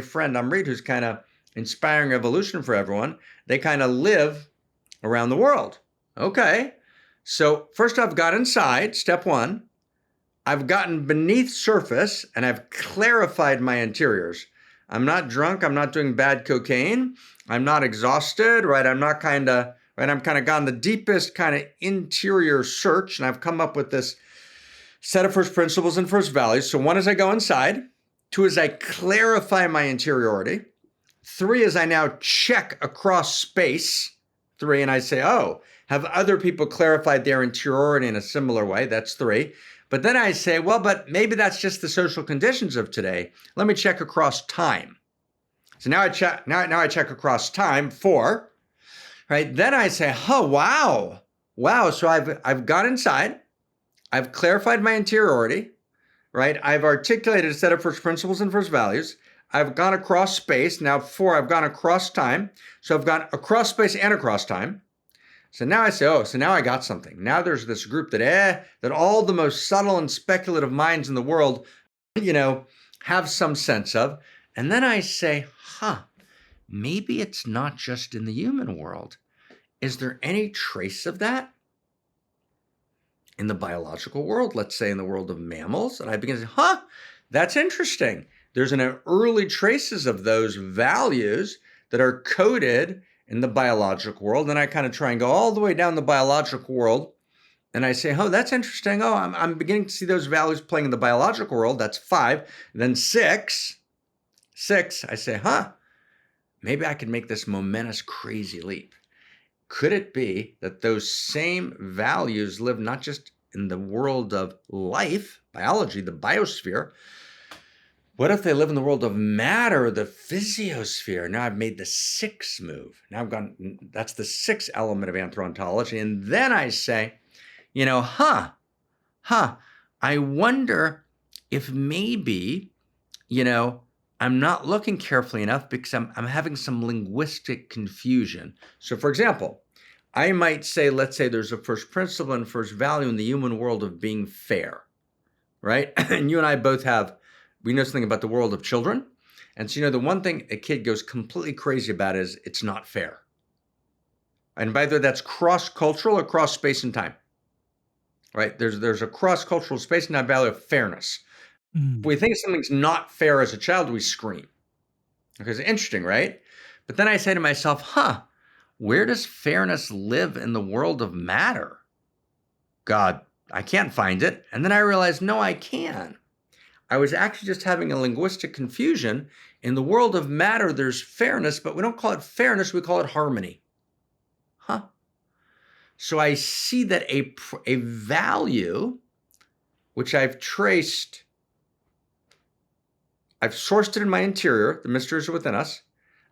friend Amrit, who's kind of inspiring evolution for everyone, they kind of live around the world. Okay. So first I've got inside, step one. I've gotten beneath surface and I've clarified my interiors. I'm not drunk. I'm not doing bad cocaine. I'm not exhausted, right? I'm kind of gone the deepest kind of interior search, and I've come up with this set of first principles and first values. So one is I go inside. Two is I clarify my interiority. Three is I now check across space. Three, and I say, oh, have other people clarified their interiority in a similar way? That's three. But then I say, well, but maybe that's just the social conditions of today. Let me check across time. So now I check. Now I check across time. Four, right? Then I say, oh, wow. So I've got inside. I've clarified my interiority, right? I've articulated a set of first principles and first values. I've gone across space. Now four, I've gone across time. So I've gone across space and across time. So now I say, oh, so now I got something. Now there's this group that all the most subtle and speculative minds in the world, have some sense of. And then I say, maybe it's not just in the human world. Is there any trace of that in the biological world? Let's say in the world of mammals. And I begin to say, that's interesting. There's an early traces of those values that are coded in the biological world. And I kind of try and go all the way down the biological world. And I say, oh, that's interesting. Oh, I'm beginning to see those values playing in the biological world. That's five. And then six, I say, maybe I could make this momentous, crazy leap. Could it be that those same values live not just in the world of life, biology, the biosphere? What if they live in the world of matter, the physiosphere? Now I've made the sixth move. Now I've gone, that's the sixth element of Anthro-Ontology. And then I say, I wonder if maybe, I'm not looking carefully enough because I'm having some linguistic confusion. So for example, I might say, let's say there's a first principle and first value in the human world of being fair, right? And you and I both we know something about the world of children. And so, the one thing a kid goes completely crazy about is it's not fair. And by the way, that's cross-cultural across space and time, right? There's a cross-cultural space and time value of fairness. If we think something's not fair as a child, we scream. Because it's interesting, right? But then I say to myself, where does fairness live in the world of matter? God, I can't find it. And then I realized, no, I can. I was actually just having a linguistic confusion. In the world of matter, there's fairness, but we don't call it fairness, we call it harmony. So I see that a value, which I've traced, I've sourced it in my interior, the mysteries are within us.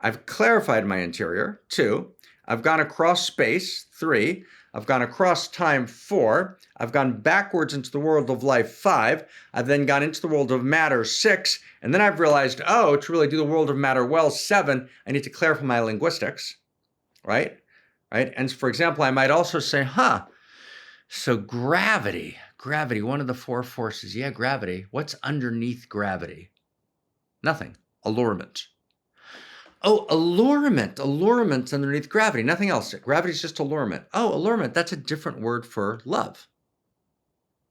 I've clarified my interior, 2. I've gone across space, 3. I've gone across time, 4. I've gone backwards into the world of life, 5. I've then gone into the world of matter, 6. And then I've realized, to really do the world of matter well, 7, I need to clarify my linguistics, right? And for example, I might also say, so gravity, one of the 4 forces. Yeah, gravity. What's underneath gravity? Nothing. Allurement. Oh, allurement. Allurement's underneath gravity. Nothing else. Gravity's just allurement. Oh, allurement. That's a different word for love.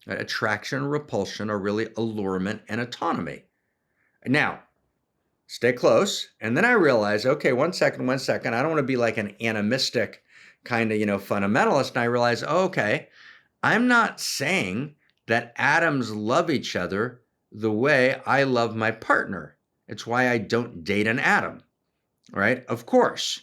Right? Attraction and repulsion are really allurement and autonomy. Now, stay close. And then I realize, okay, one second. I don't want to be like an animistic kind of, fundamentalist. And I realize, okay, I'm not saying that atoms love each other the way I love my partner. It's why I don't date an atom, right? Of course.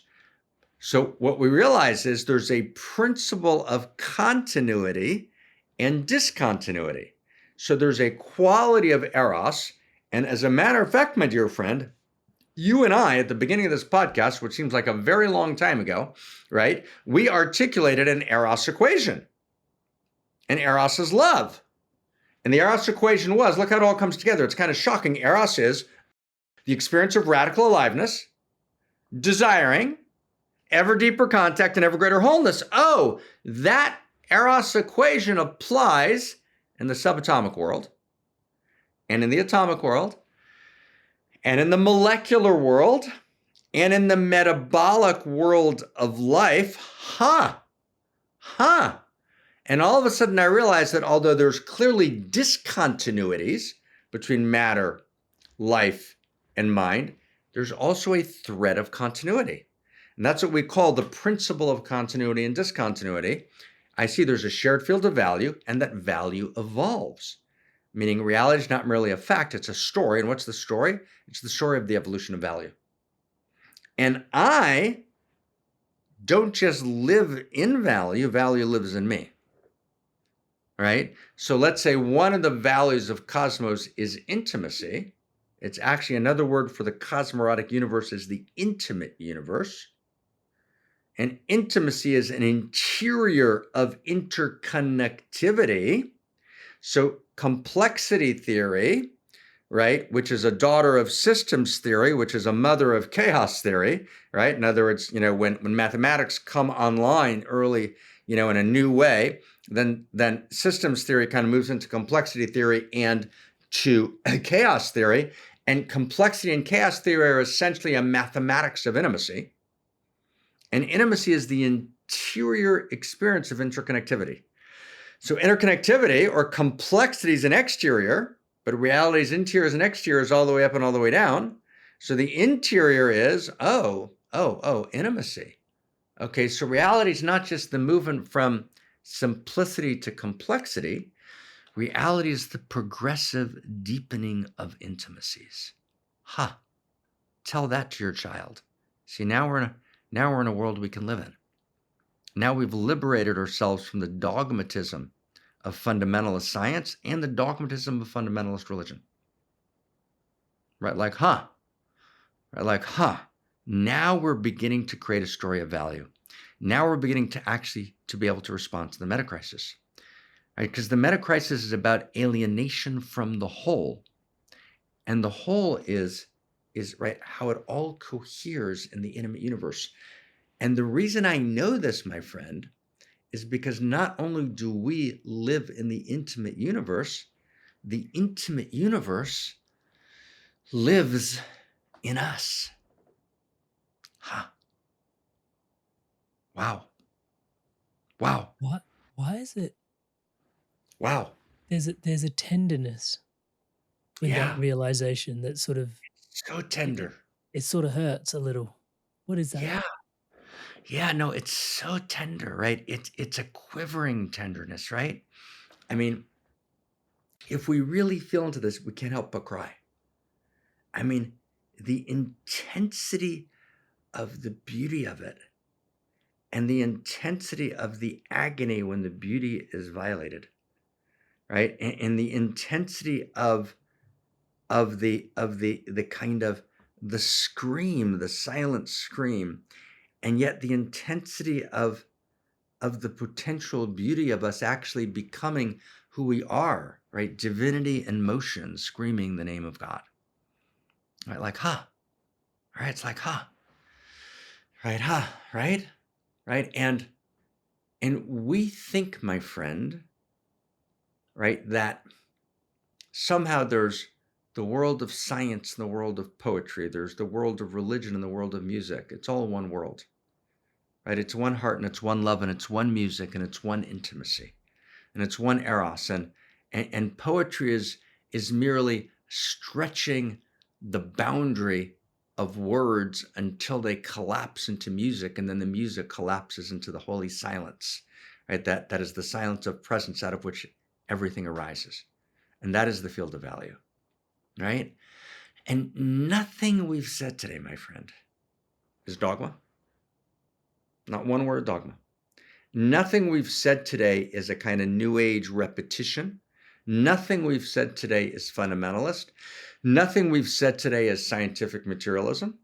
So what we realize is there's a principle of continuity and discontinuity. So there's a quality of Eros. And as a matter of fact, my dear friend, you and I, at the beginning of this podcast, which seems like a very long time ago, right? We articulated an Eros equation. And Eros is love. And the Eros equation was, look how it all comes together. It's kind of shocking. Eros is the experience of radical aliveness, desiring, ever deeper contact, and ever greater wholeness. Oh, that Eros equation applies in the subatomic world, and in the atomic world, and in the molecular world, and in the metabolic world of life. And all of a sudden I realized that although there's clearly discontinuities between matter, life, and mind, there's also a thread of continuity. And that's what we call the principle of continuity and discontinuity. I see there's a shared field of value, and that value evolves. Meaning reality is not merely a fact, it's a story. And what's the story? It's the story of the evolution of value. And I don't just live in value, value lives in me. Right? So let's say one of the values of cosmos is intimacy. It's actually another word for the CosmoErotic universe is the intimate universe. And intimacy is an interior of interconnectivity. So complexity theory, right, which is a daughter of systems theory, which is a mother of chaos theory, right? In other words, when mathematics come online early, in a new way, then systems theory kind of moves into complexity theory and to chaos theory. And complexity and chaos theory are essentially a mathematics of intimacy. And intimacy is the interior experience of interconnectivity. So interconnectivity or complexity is an exterior, but reality is interiors and exteriors all the way up and all the way down. So the interior is, intimacy. Okay, so reality is not just the movement from simplicity to complexity. Reality is the progressive deepening of intimacies. Tell that to your child. See, now we're in a world we can live in. Now we've liberated ourselves from the dogmatism of fundamentalist science and the dogmatism of fundamentalist religion. Right? Now we're beginning to create a story of value. Now we're beginning to be able to respond to the meta crisis. Right? Because the meta crisis is about alienation from the whole. And the whole is right how it all coheres in the intimate universe. And the reason I know this, my friend, is because not only do we live in the intimate universe lives in us. Wow. What? Why is it? Wow. There's a tenderness with that realization that sort of so tender. It sort of hurts a little. What is that? Yeah, no, it's so tender, right? It's a quivering tenderness, right? I mean, if we really feel into this, we can't help but cry. I mean, the intensity of the beauty of it and the intensity of the agony when the beauty is violated, right? And the intensity of the kind of the scream, the silent scream, and yet the intensity of the potential beauty of us actually becoming who we are, right? Divinity in motion, screaming the name of God. Right? Like, right? It's like, right? Right? And we think, my friend, right, that somehow there's the world of science and the world of poetry. There's the world of religion and the world of music. It's all one world. Right? It's one heart and it's one love and it's one music and it's one intimacy and it's one eros. And poetry is merely stretching the boundary of words until they collapse into music, and then the music collapses into the holy silence. Right? That is the silence of presence out of which everything arises. And that is the field of value. Right? And nothing we've said today, my friend, is dogma. Not one word dogma. Nothing we've said today is a kind of new age repetition. Nothing we've said today is fundamentalist. Nothing we've said today is scientific materialism.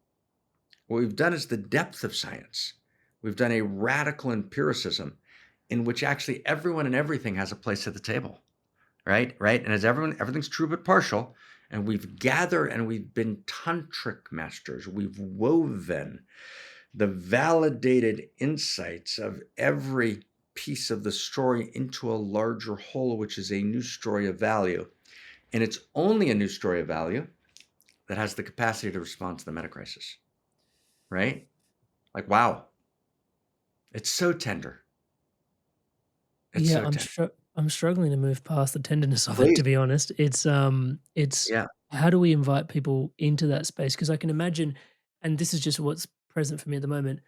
What we've done is the depth of science. We've done a radical empiricism in which actually everyone and everything has a place at the table, right? And as everything's true but partial, and we've gathered and we've been tantric masters. We've woven the validated insights of every piece of the story into a larger whole, which is a new story of value. And it's only a new story of value that has the capacity to respond to the meta crisis, right? Like, wow, it's so tender. It's Yeah, so tender. I'm struggling to move past the tenderness of it, Please. to be honest. It's Yeah. how do we invite people into that space? Because I can imagine, and this is just what's present for me at the moment,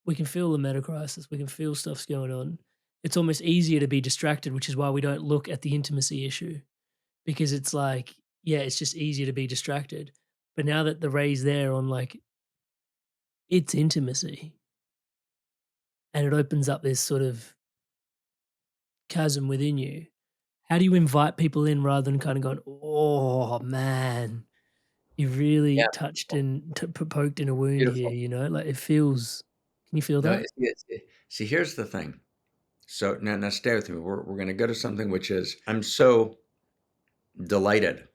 we can feel the meta crisis, we can feel stuff's going on. It's almost easier to be distracted, which is why we don't look at the intimacy issue. Because it's like, yeah, it's just easier to be distracted. But now that the ray's there on like it's intimacy and it opens up this sort of chasm within you, how do you invite people in rather than kind of going, oh man, you really Yeah. touched and poked in a wound Beautiful. here, you know? Like it feels, can you feel No, that? see, here's the thing. So now stay with me. We're going to go to something which is, I'm so delighted,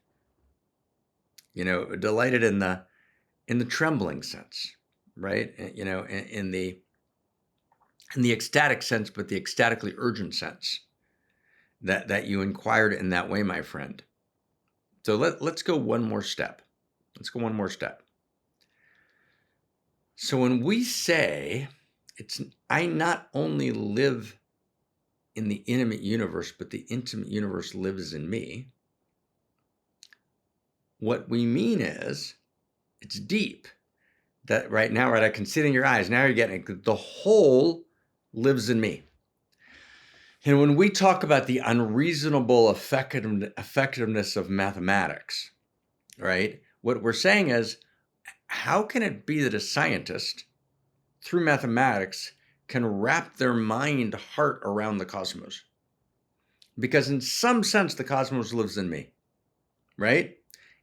delighted in the trembling sense, right? In the ecstatic sense, but the ecstatically urgent sense that you inquired in that way, my friend. So let's go one more step. So when we say I not only live in the intimate universe, but the intimate universe lives in me, what we mean is it's deep. That right now, right, I can see it in your eyes. Now you're getting it. The whole lives in me. And when we talk about the unreasonable effectiveness of mathematics, right, what we're saying is, how can it be that a scientist, through mathematics, can wrap their heart around the cosmos? Because in some sense, the cosmos lives in me, right?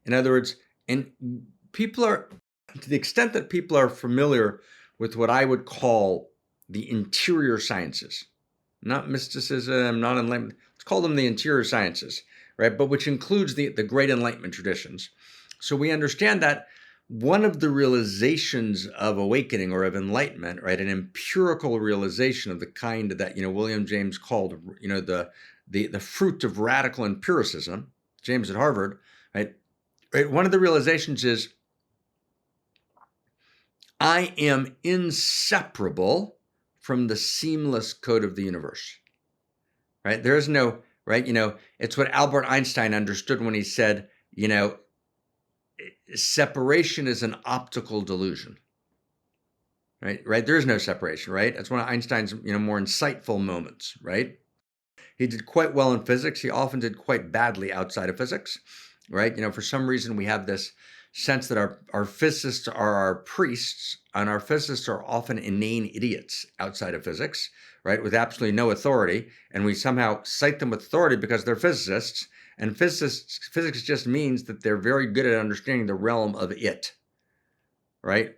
In other words, and people are, to the extent that people are familiar with what I would call the interior sciences, not mysticism, not enlightenment, let's call them the interior sciences, right? But which includes the great Enlightenment traditions. So we understand that one of the realizations of awakening or of enlightenment, right, an empirical realization of the kind that, William James called, the fruit of radical empiricism, James at Harvard, right? One of the realizations is I am inseparable from the seamless code of the universe, right? There is no, right? It's what Albert Einstein understood when he said, separation is an optical delusion, right? There is no separation, right? That's one of Einstein's, more insightful moments, right? He did quite well in physics. He often did quite badly outside of physics, right? For some reason we have this sense that our physicists are our priests, and our physicists are often inane idiots outside of physics, right? With absolutely no authority. And we somehow cite them with authority because they're physicists. And physics just means that they're very good at understanding the realm of it, right?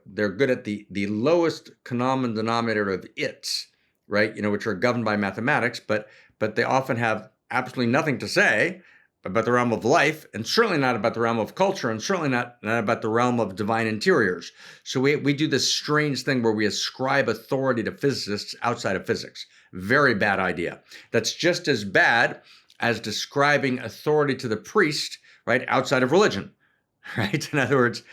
They're good at the lowest common denominator of its, right? Which are governed by mathematics, but they often have absolutely nothing to say about the realm of life, and certainly not about the realm of culture, and certainly not about the realm of divine interiors. So we do this strange thing where we ascribe authority to physicists outside of physics. Very bad idea. That's just as bad as describing authority to the priest, right, outside of religion. Right? In other words,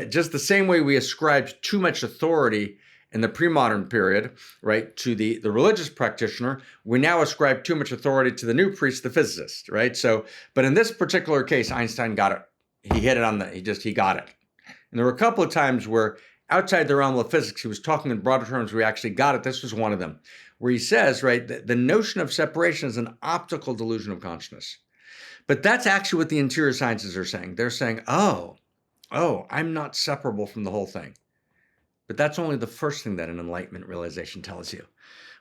just the same way we ascribed too much authority in the pre-modern period, right, to the religious practitioner, we now ascribe too much authority to the new priest, the physicist, right? So, but in this particular case, Einstein got it. He hit it on he got it. And there were a couple of times where outside the realm of physics, he was talking in broader terms, we actually got it. This was one of them, where he says, right, the notion of separation is an optical delusion of consciousness. But that's actually what the interior sciences are saying. They're saying, oh, I'm not separable from the whole thing. But that's only the first thing that an enlightenment realization tells you.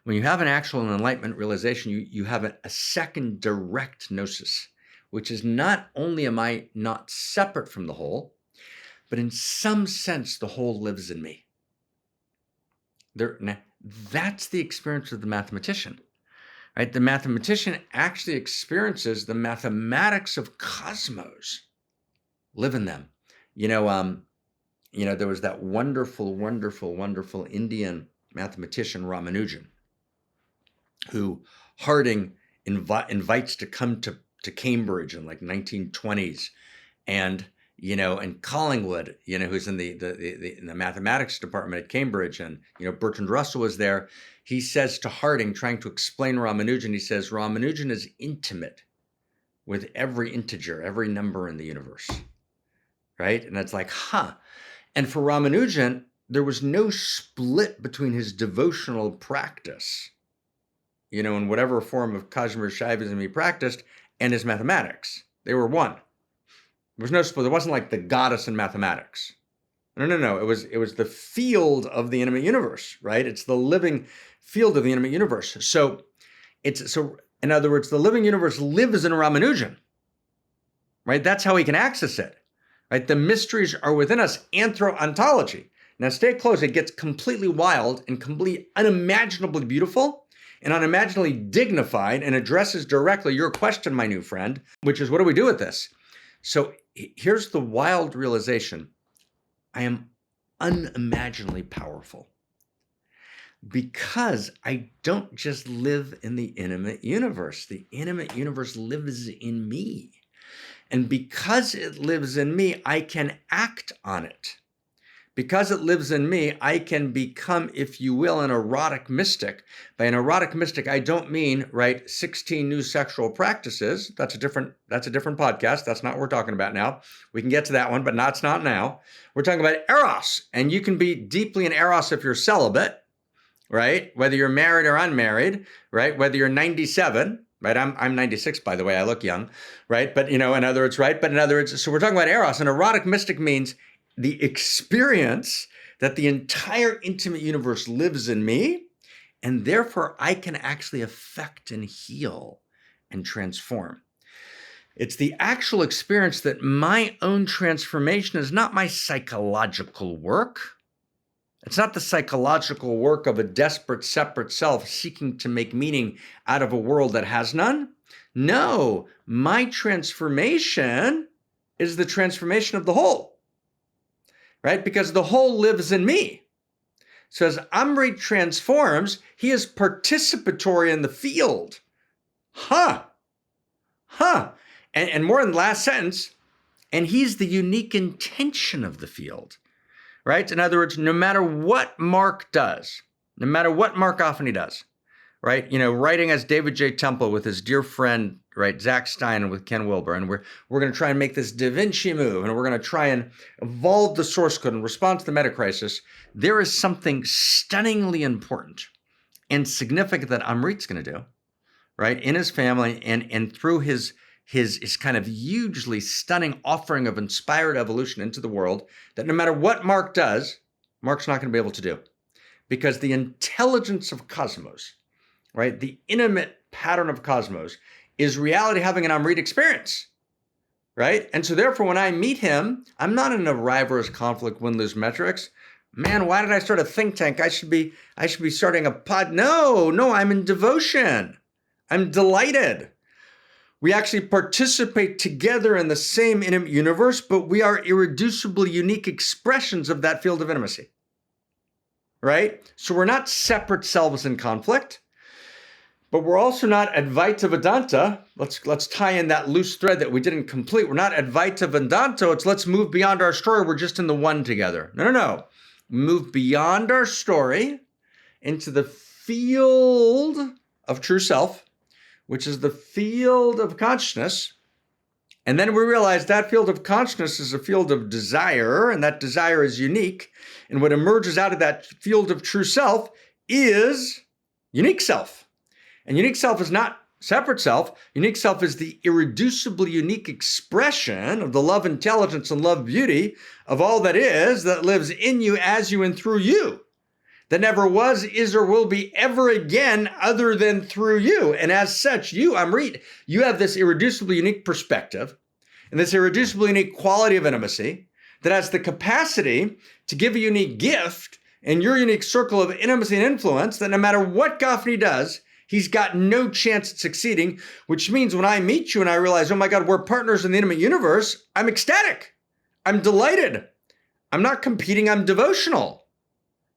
When you have an actual enlightenment realization, you have a second direct gnosis, which is not only am I not separate from the whole, but in some sense, the whole lives in me. That's the experience of the mathematician, right? The mathematician actually experiences the mathematics of cosmos live in them. There was that wonderful Indian mathematician Ramanujan, who Harding invites to come to Cambridge in like 1920s, and Collingwood, who's in the mathematics department at Cambridge, and Bertrand Russell was there. He says to Harding, trying to explain Ramanujan, he says Ramanujan is intimate with every integer, every number in the universe, right? And it's like, And for Ramanujan, there was no split between his devotional practice, in whatever form of Kashmir Shaivism he practiced, and his mathematics. They were one. There was no split. It wasn't like the goddess in mathematics. No. It was the field of the intimate universe, right? It's the living field of the intimate universe. So in other words, the living universe lives in Ramanujan, right? That's how he can access it, right? The mysteries are within us. Anthro-Ontology. Now stay close. It gets completely wild and completely unimaginably beautiful and unimaginably dignified, and addresses directly your question, my new friend, which is, what do we do with this? So here's the wild realization. I am unimaginably powerful because I don't just live in the intimate universe. The intimate universe lives in me. And because it lives in me, I can act on it. Because it lives in me, I can become, if you will, an erotic mystic. By an erotic mystic, I don't mean, 16 new sexual practices. That's a different podcast. That's not what we're talking about now. We can get to that one, but it's not now. We're talking about Eros. And you can be deeply in Eros if you're celibate, right? Whether you're married or unmarried, right? Whether you're 97, right? I'm 96, by the way. I look young, right? But, in other words, right? But in other words, so we're talking about Eros. An erotic mystic means the experience that the entire intimate universe lives in me, and therefore I can actually affect and heal and transform. It's the actual experience that my own transformation is not my psychological work. It's not the psychological work of a desperate, separate self seeking to make meaning out of a world that has none. No, my transformation is the transformation of the whole. Right? Because the whole lives in me. So as Amrit transforms, he is participatory in the field. And more in the last sentence, and he's the unique intention of the field. Right? In other words, no matter what Marc does, no matter what Marc Gafni does, right? Writing as David J. Temple with his dear friend, right, Zach Stein, and with Ken Wilber, and we're going to try and make this Da Vinci move, and we're going to try and evolve the source code in response to the meta crisis. There is something stunningly important and significant that Amrit's going to do, right, in his family and through his kind of hugely stunning offering of inspired evolution into the world, that no matter what Marc does, Marc's not going to be able to do, because the intelligence of cosmos, right, the intimate pattern of cosmos, is reality having an Amrit experience, right? And so therefore, when I meet him, I'm not in a rivalrous conflict, win-lose metrics. Man, why did I start a think tank? I should be starting a pod. No, I'm in devotion. I'm delighted. We actually participate together in the same intimate universe, but we are irreducibly unique expressions of that field of intimacy, right? So we're not separate selves in conflict. But we're also not Advaita Vedanta. Let's tie in that loose thread that we didn't complete. We're not Advaita Vedanta. It's let's move beyond our story. We're just in the one together. No. Move beyond our story into the field of true self, which is the field of consciousness. And then we realize that field of consciousness is a field of desire, and that desire is unique. And what emerges out of that field of true self is unique self. And unique self is not separate self. Unique self is the irreducibly unique expression of the love intelligence and love beauty of all that is, that lives in you, as you, and through you, that never was, is, or will be ever again other than through you. And as such, you, Amrit, you have this irreducibly unique perspective and this irreducibly unique quality of intimacy that has the capacity to give a unique gift in your unique circle of intimacy and influence, that no matter what Gafni does, he's got no chance at succeeding, which means when I meet you and I realize, oh my God, we're partners in the intimate universe, I'm ecstatic. I'm delighted. I'm not competing, I'm devotional.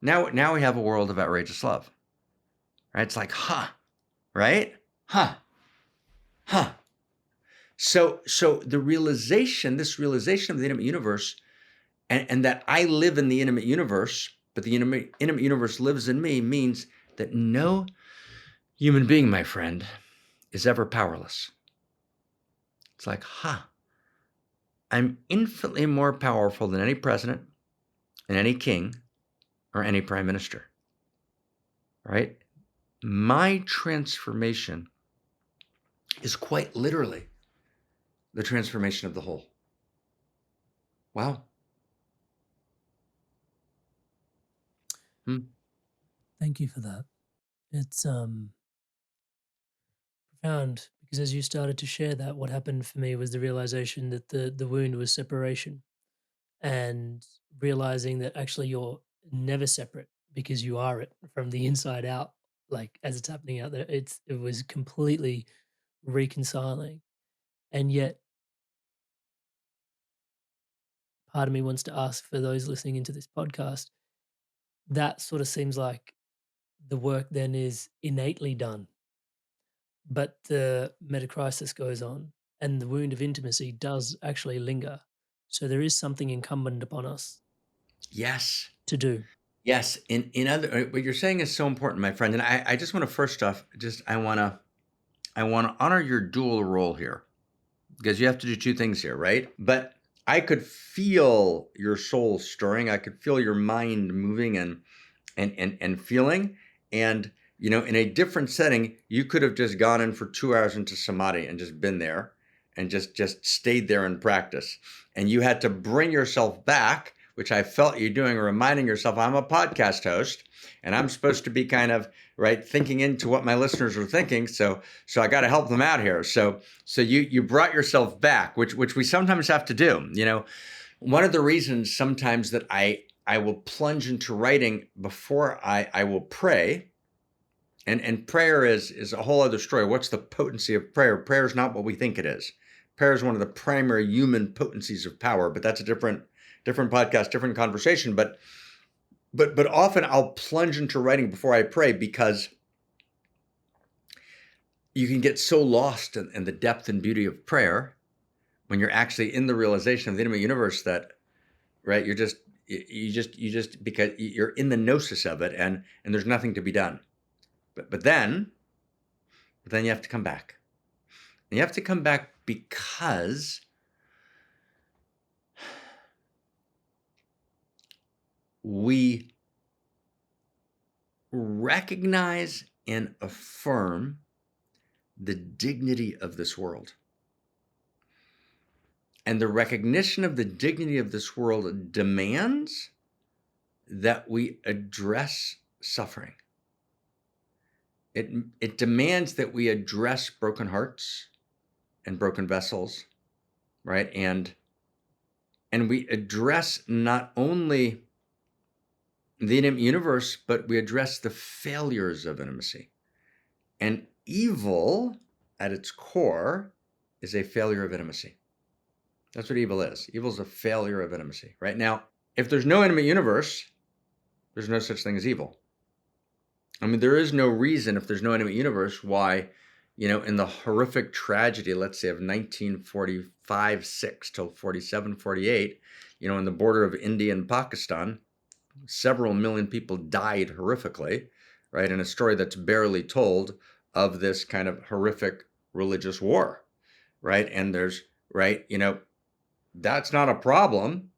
Now we have a world of outrageous love, right? It's like, right? So the realization, this realization of the intimate universe, and that I live in the intimate universe, but the intimate universe lives in me, means that no human being, my friend, is ever powerless. It's like, I'm infinitely more powerful than any president and any king or any prime minister, right? My transformation is quite literally the transformation of the whole. Wow. Thank you for that. It's profound, because as you started to share that, what happened for me was the realization that the wound was separation, and realizing that actually you're never separate because you are it from the inside out. Like as it's happening out there, it was completely reconciling. And yet part of me wants to ask, for those listening into this podcast, that sort of seems like the work then is innately done, but the metacrisis goes on and the wound of intimacy does actually linger. So there is something incumbent upon us. Yes. To do. Yes. In other, what you're saying is so important, my friend. And I just want to, first off, I want to honor your dual role here, because you have to do two things here, right? But I could feel your soul stirring. I could feel your mind moving and feeling. And, in a different setting, you could have just gone in for 2 hours into samadhi and just been there and just stayed there in practice. And you had to bring yourself back, which I felt you doing, reminding yourself, I'm a podcast host and I'm supposed to be kind of, right, thinking into what my listeners are thinking. So I got to help them out here. So you brought yourself back, which we sometimes have to do. One of the reasons sometimes that I will plunge into writing before I will pray, and prayer is a whole other story. What's the potency of prayer? Prayer is not what we think it is. Prayer is one of the primary human potencies of power, but that's a different podcast, different conversation. But often I'll plunge into writing before I pray, because you can get so lost in the depth and beauty of prayer when you're actually in the realization of the intimate universe that, right, you just because you're in the gnosis of it, and there's nothing to be done. But then you have to come back. And you have to come back because we recognize and affirm the dignity of this world. And the recognition of the dignity of this world demands that we address suffering. It demands that we address broken hearts and broken vessels, right? And we address not only the intimate universe, but we address the failures of intimacy. And evil, at its core, is a failure of intimacy. That's what evil is. Evil is a failure of intimacy. Right now, if there's no intimate universe, there's no such thing as evil. I mean, there is no reason, if there's no intimate universe, why, in the horrific tragedy, let's say, of 1945-6 till 47-48, in the border of India and Pakistan, several million people died horrifically, right? In a story that's barely told of this kind of horrific religious war, right? And there's, right, that's not a problem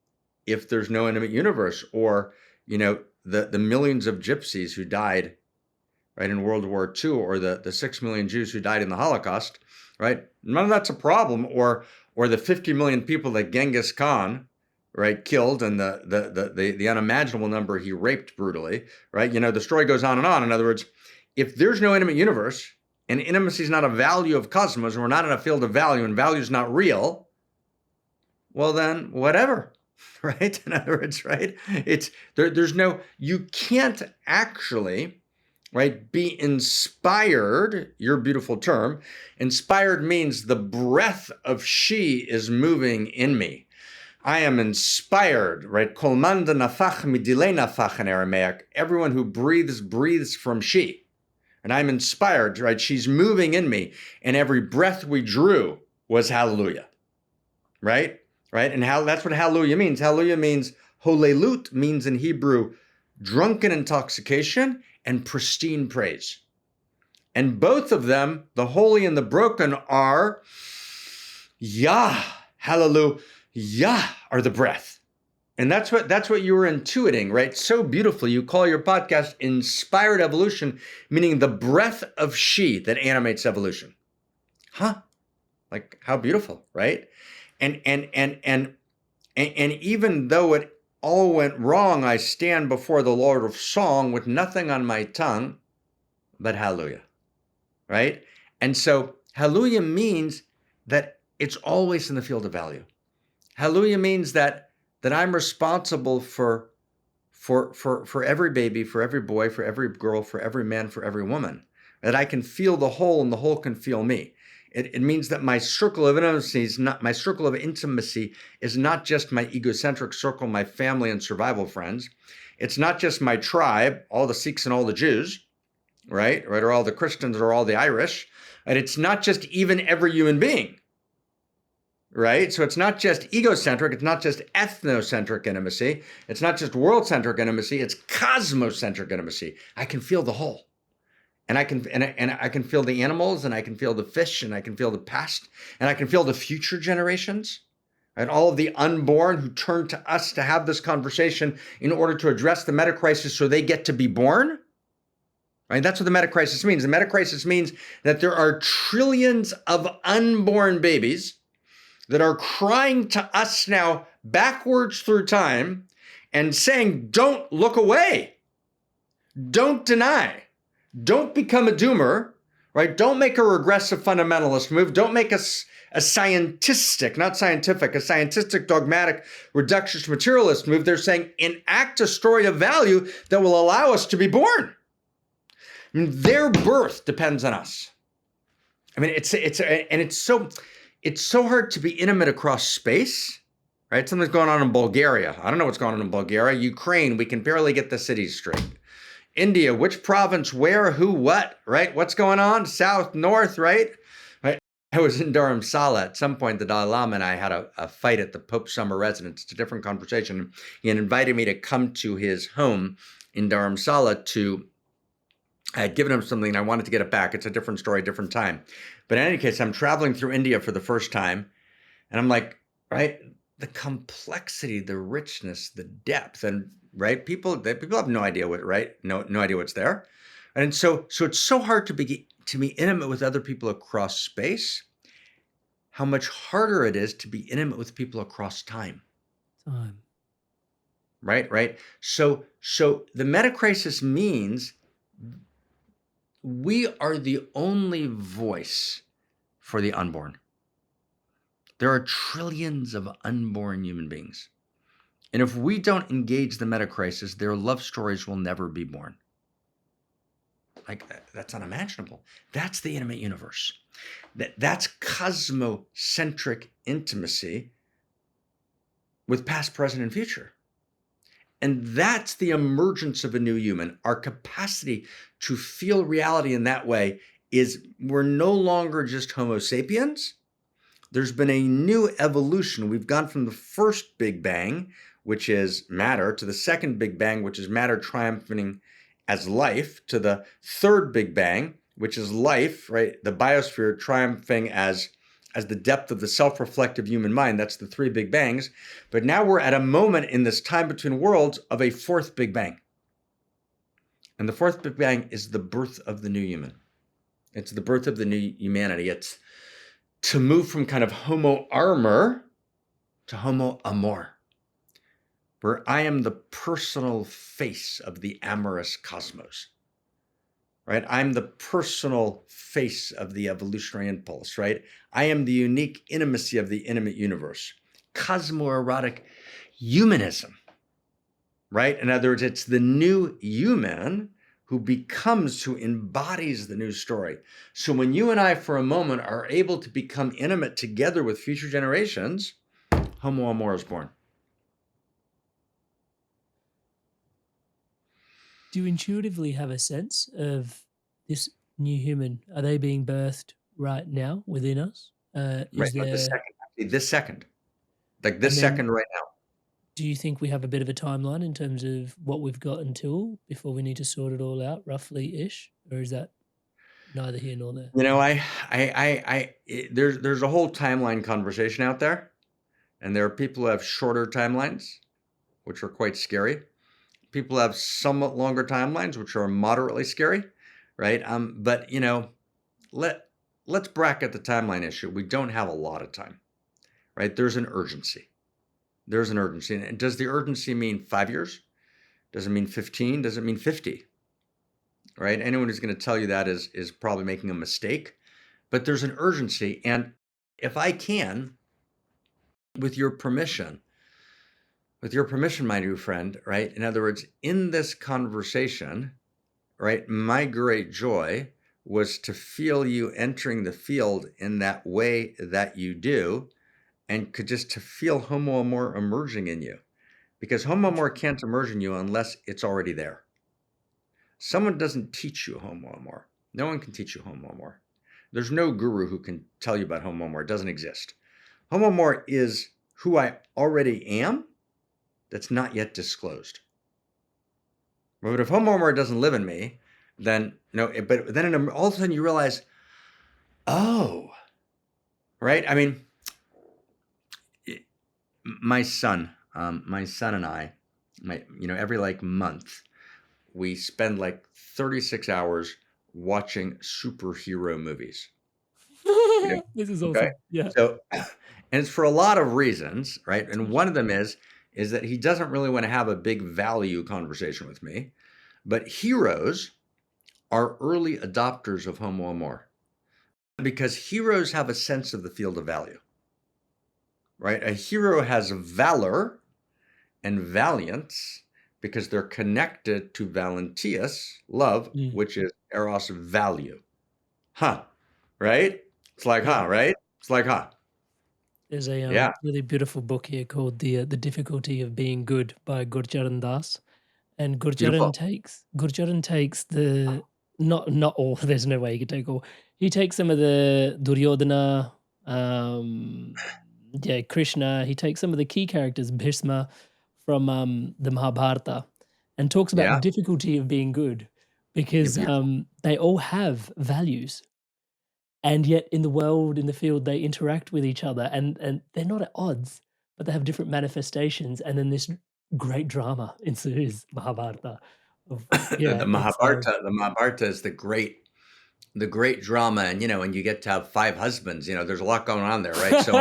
if there's no intimate universe, or, the millions of gypsies who died, right, in World War II, or the 6 million Jews who died in the Holocaust, right? None of that's a problem, or the 50 million people that Genghis Khan, right, killed, and the unimaginable number he raped brutally, right? The story goes on and on. In other words, if there's no intimate universe, and intimacy is not a value of cosmos, and we're not in a field of value, and value is not real, well then, whatever, right? In other words, right? There's no, you can't actually, right, be inspired, your beautiful term. Inspired means the breath of she is moving in me. I am inspired, right? Kol man denafach midilei nafach in Aramaic. Everyone who breathes from she. And I'm inspired, right? She's moving in me. And every breath we drew was hallelujah, right? Right? And that's what hallelujah means. Hallelujah means, holelut means in Hebrew, drunken intoxication and pristine praise. And both of them, the holy and the broken, are Yah, hallelujah, Yah are the breath. And that's what you were intuiting, right? So beautifully. You call your podcast Inspired Evolution, meaning the breath of she that animates evolution. Huh? Like, how beautiful, right? And even though it all went wrong, I stand before the Lord of Song with nothing on my tongue but hallelujah, right? And so hallelujah means that it's always in the field of value. Hallelujah means that I'm responsible for every baby, for every boy, for every girl, for every man, for every woman. That I can feel the whole and the whole can feel me. It means that my circle of intimacy is not just my egocentric circle, my family and survival friends. It's not just my tribe, all the Sikhs and all the Jews, right? Or all the Christians or all the Irish. And it's not just even every human being, right? So it's not just egocentric. It's not just ethnocentric intimacy. It's not just world-centric intimacy. It's cosmocentric intimacy. I can feel the whole. And I can feel the animals, and I can feel the fish, and I can feel the past, and I can feel the future generations, right? All of the unborn who turn to us to have this conversation in order to address the meta-crisis so they get to be born, right? That's what the meta-crisis means. The meta-crisis means that there are trillions of unborn babies that are crying to us now backwards through time and saying, don't look away, don't deny. Don't become a doomer, right? Don't make a regressive fundamentalist move. Don't make a scientistic, not scientific, a scientistic, dogmatic, reductionist materialist move. They're saying enact a story of value that will allow us to be born. I mean, their birth depends on us. I mean, it's so hard to be intimate across space, right? Something's going on in Bulgaria. I don't know what's going on in Bulgaria. Ukraine, we can barely get the cities straight. India, which province, where, who, what, right? What's going on? South, north, right? I was in Dharamsala at some point. The Dalai Lama and I had a fight at the Pope's summer residence. It's a different conversation. He had invited me to come to his home in Dharamsala I had given him something and I wanted to get it back. It's a different story, different time. But in any case, I'm traveling through India for the first time. And I'm like, right, the complexity, the richness, the depth, and right, people have no idea what, right? No idea what's there. And so it's so hard to be intimate with other people across space. How much harder it is to be intimate with people across time. Right? So the meta-crisis means we are the only voice for the unborn. There are trillions of unborn human beings. And if we don't engage the meta-crisis, their love stories will never be born. Like, that's unimaginable. That's the intimate universe. That's cosmocentric intimacy with past, present, and future. And that's the emergence of a new human. Our capacity to feel reality in that way is we're no longer just Homo sapiens. There's been a new evolution. We've gone from the first Big Bang, which is matter, to the second Big Bang, which is matter triumphing as life, to the third Big Bang, which is life, right? The biosphere triumphing as the depth of the self-reflective human mind. That's the three Big Bangs. But now we're at a moment in this time between worlds of a fourth Big Bang. And the fourth Big Bang is the birth of the new human. It's the birth of the new humanity. It's to move from kind of Homo armor to Homo Amor, where I am the personal face of the amorous cosmos, right? I'm the personal face of the evolutionary impulse, right? I am the unique intimacy of the intimate universe. CosmoErotic Humanism, right? In other words, it's the new human who becomes, who embodies the new story. So when you and I, for a moment, are able to become intimate together with future generations, Homo Amor is born. Do you intuitively have a sense of this new human? Are they being birthed right now within us? Right, Is no, there, this second, like this And then- second right now. do you think we have a bit of a timeline in terms of what we've got until before we need to sort it all out, roughly-ish? Or is that neither here nor there? You know, there's a whole timeline conversation out there, and there are people who have shorter timelines, which are quite scary. People have somewhat longer timelines, which are moderately scary, right? But you know, let's bracket the timeline issue. We don't have a lot of time, right? There's an urgency. There's an urgency, and does the urgency mean 5 years? Does it mean 15? Does it mean 50? Right? Anyone who's going to tell you that is probably making a mistake. But there's an urgency, and if I can, with your permission, my new friend, right? In other words, in this conversation, right, my great joy was to feel you entering the field in that way that you do, and just to feel Homo Amor emerging in you. Because Homo Amor can't emerge in you unless it's already there. Someone doesn't teach you Homo Amor. No one can teach you Homo Amor. There's no guru who can tell you about Homo Amor. It doesn't exist. Homo Amor is who I already am that's not yet disclosed. But if Homo Amor doesn't live in me, then no. But then all of a sudden you realize, oh, right? I mean, my son and I, every like month, we spend like 36 hours watching superhero movies. This is Okay. awesome. Yeah. So, and it's for a lot of reasons, right? And one of them is that he doesn't really want to have a big value conversation with me, but heroes are early adopters of Homo Amor because heroes have a sense of the field of value, right? A hero has valor and valiance because they're connected to valentius, love, which is Eros, value. Huh, right? It's like, huh, right? It's like, huh. There's a really beautiful book here called The Difficulty of Being Good by Gurcharan Das. And Gurcharan takes the not all, there's no way he could take all. He takes some of the Duryodhana, Krishna, he takes some of the key characters, Bhishma, from the Mahabharata, and talks about the difficulty of being good because they all have values. And yet in the world, in the field, they interact with each other and they're not at odds, but they have different manifestations. And then this great drama ensues, Mahabharata. The Mahabharata is the great drama, and and you get to have 5 husbands. There's a lot going on there, right? So,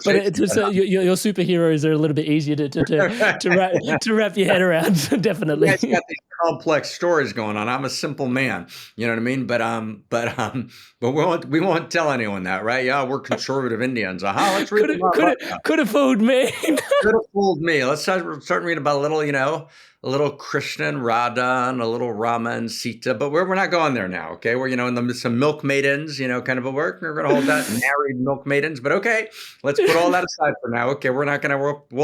but your superheroes are a little bit easier to wrap your head around. Definitely, you guys got these complex stories going on. I'm a simple man, you know what I mean? But we won't tell anyone that, right? Yeah, we're conservative Indians. Let's read. Could have fooled me. Could have fooled me. Let's start reading about a little Krishna and Radha and a little Rama and Sita, but we're not going there now, okay? We're, in some milk maidens, kind of a work. We're going to hold that married milk maidens, but okay, let's put all that aside for now. Okay, we'll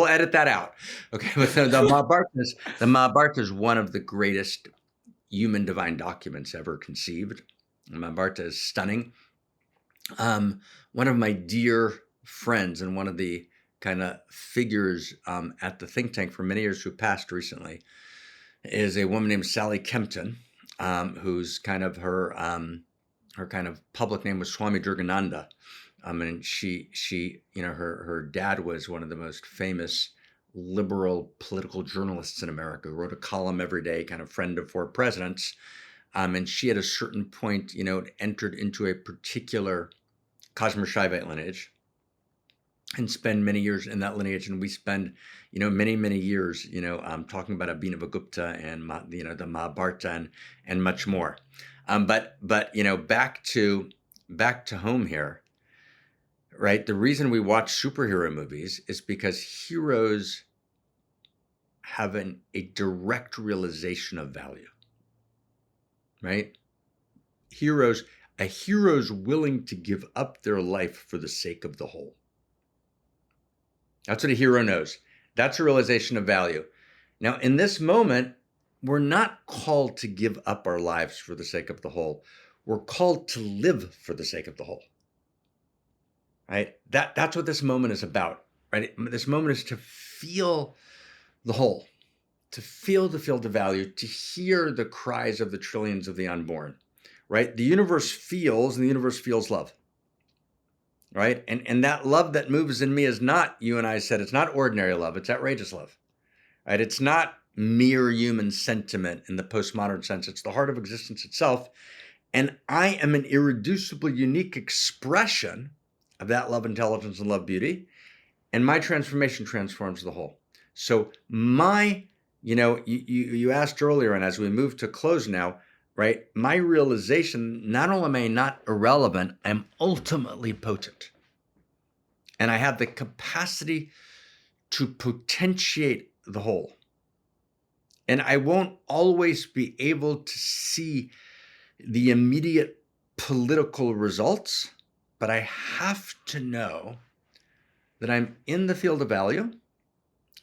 edit that out. Okay, but the Mahabharata is one of the greatest human divine documents ever conceived. The Mahabharata is stunning. One of my dear friends and one of the kind of figures at the think tank for many years who passed recently is a woman named Sally Kempton, who's kind of her kind of public name was Swami Durgananda. And she her dad was one of the most famous liberal political journalists in America who wrote a column every day, kind of friend of 4 presidents. And she at a certain point, entered into a particular Cosmo-Shivite lineage and spend many years in that lineage. And we spend, many, many years, talking about Abhinavagupta and, the Mahabharata and much more. But back to home here, right? The reason we watch superhero movies is because heroes have a direct realization of value, right? A hero's willing to give up their life for the sake of the whole. That's what a hero knows. That's a realization of value. Now, in this moment, we're not called to give up our lives for the sake of the whole. We're called to live for the sake of the whole. Right? That's what this moment is about. Right? This moment is to feel the whole, to feel the field of value, to hear the cries of the trillions of the unborn. Right? The universe feels, and the universe feels love. Right? And that love that moves in me is not, you and I said, it's not ordinary love, it's outrageous love. Right? It's not mere human sentiment in the postmodern sense. It's the heart of existence itself. And I am an irreducibly unique expression of that love, intelligence, and love, beauty. And my transformation transforms the whole. So you asked earlier, and as we move to close now, right? My realization, not only am I not irrelevant, I'm ultimately potent. And I have the capacity to potentiate the whole. And I won't always be able to see the immediate political results, but I have to know that I'm in the field of value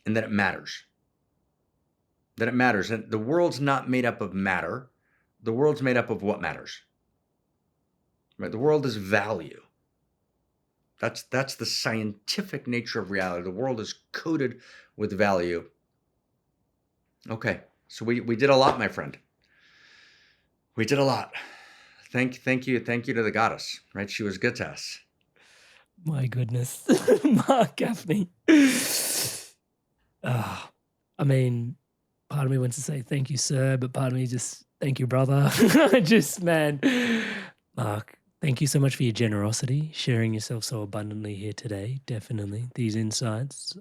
and that it matters. That it matters. And the world's not made up of matter. The world's made up of what matters. Right? The world is value. That's the scientific nature of reality. The world is coded with value. Okay, so we did a lot, my friend. We did a lot. Thank you to the goddess, right? She was good to us. My goodness. Marc Gafni. I mean, part of me wants to say thank you, sir, but part of me just thank you, brother. Man, Marc, thank you so much for your generosity, sharing yourself so abundantly here today. Definitely. These insights,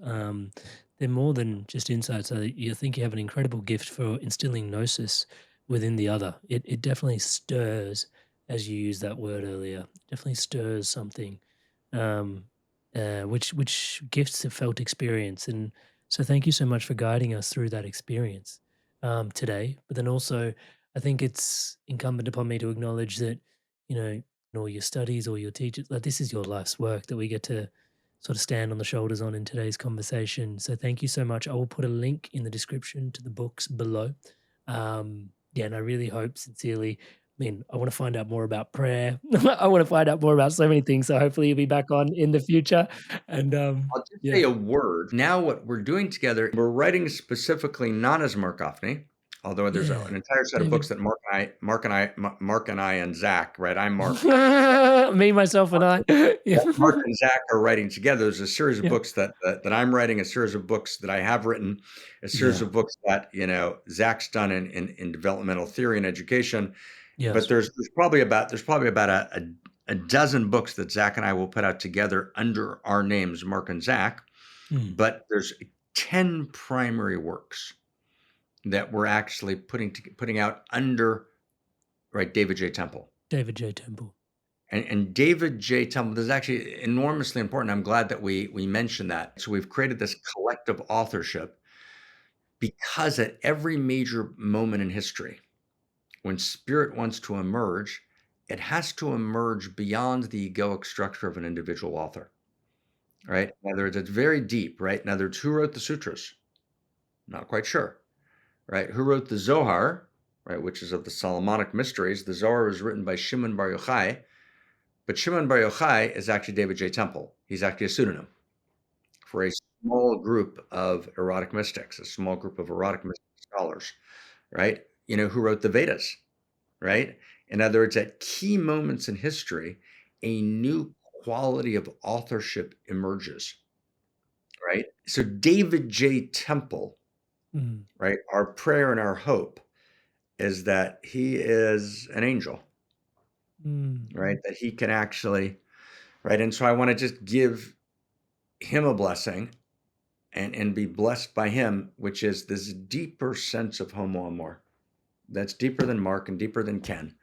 they're more than just insights. You think you have an incredible gift for instilling gnosis within the other. It definitely stirs, as you used that word earlier, definitely stirs something, which gifts a felt experience. And so thank you so much for guiding us through that experience today. But then also, I think it's incumbent upon me to acknowledge that, in all your studies or your teachers, like this is your life's work that we get to sort of stand on the shoulders on in today's conversation. So thank you so much. I will put a link in the description to the books below. And I really hope sincerely, I want to find out more about prayer. I want to find out more about so many things. So hopefully you'll be back on in the future. And I'll just say a word. Now what we're doing together, we're writing specifically not as Marc Gafni, although there's an entire set of books that Marc and I and Zach, right? I'm Marc. Me, myself, and I. Marc and Zach are writing together. There's a series of books that I'm writing, a series of books that I have written, a series of books that Zach's done in developmental theory and education. Yes. But there's probably about a dozen books that Zach and I will put out together under our names, Marc and Zach. But there's 10 primary works that we're actually putting out under, right, David J. Temple. David J. Temple. And David J. Temple, this is actually enormously important. I'm glad that we mentioned that. So we've created this collective authorship because at every major moment in history, when spirit wants to emerge, it has to emerge beyond the egoic structure of an individual author, right? In other words, it's very deep, right? In other words, who wrote the sutras? Not quite sure, right? Who wrote the Zohar, right, which is of the Solomonic mysteries? The Zohar was written by Shimon Bar Yochai, but Shimon Bar Yochai is actually David J. Temple. He's actually a pseudonym for a small group of erotic mystics, a small group of erotic mystic scholars, right? Who wrote the Vedas, right? In other words, at key moments in history, a new quality of authorship emerges, right? So David J. Temple, right? Our prayer and our hope is that he is an angel, right? That he can actually, right? And so I want to just give him a blessing and be blessed by him, which is this deeper sense of Homo Amor. That's deeper than Mark and deeper than Ken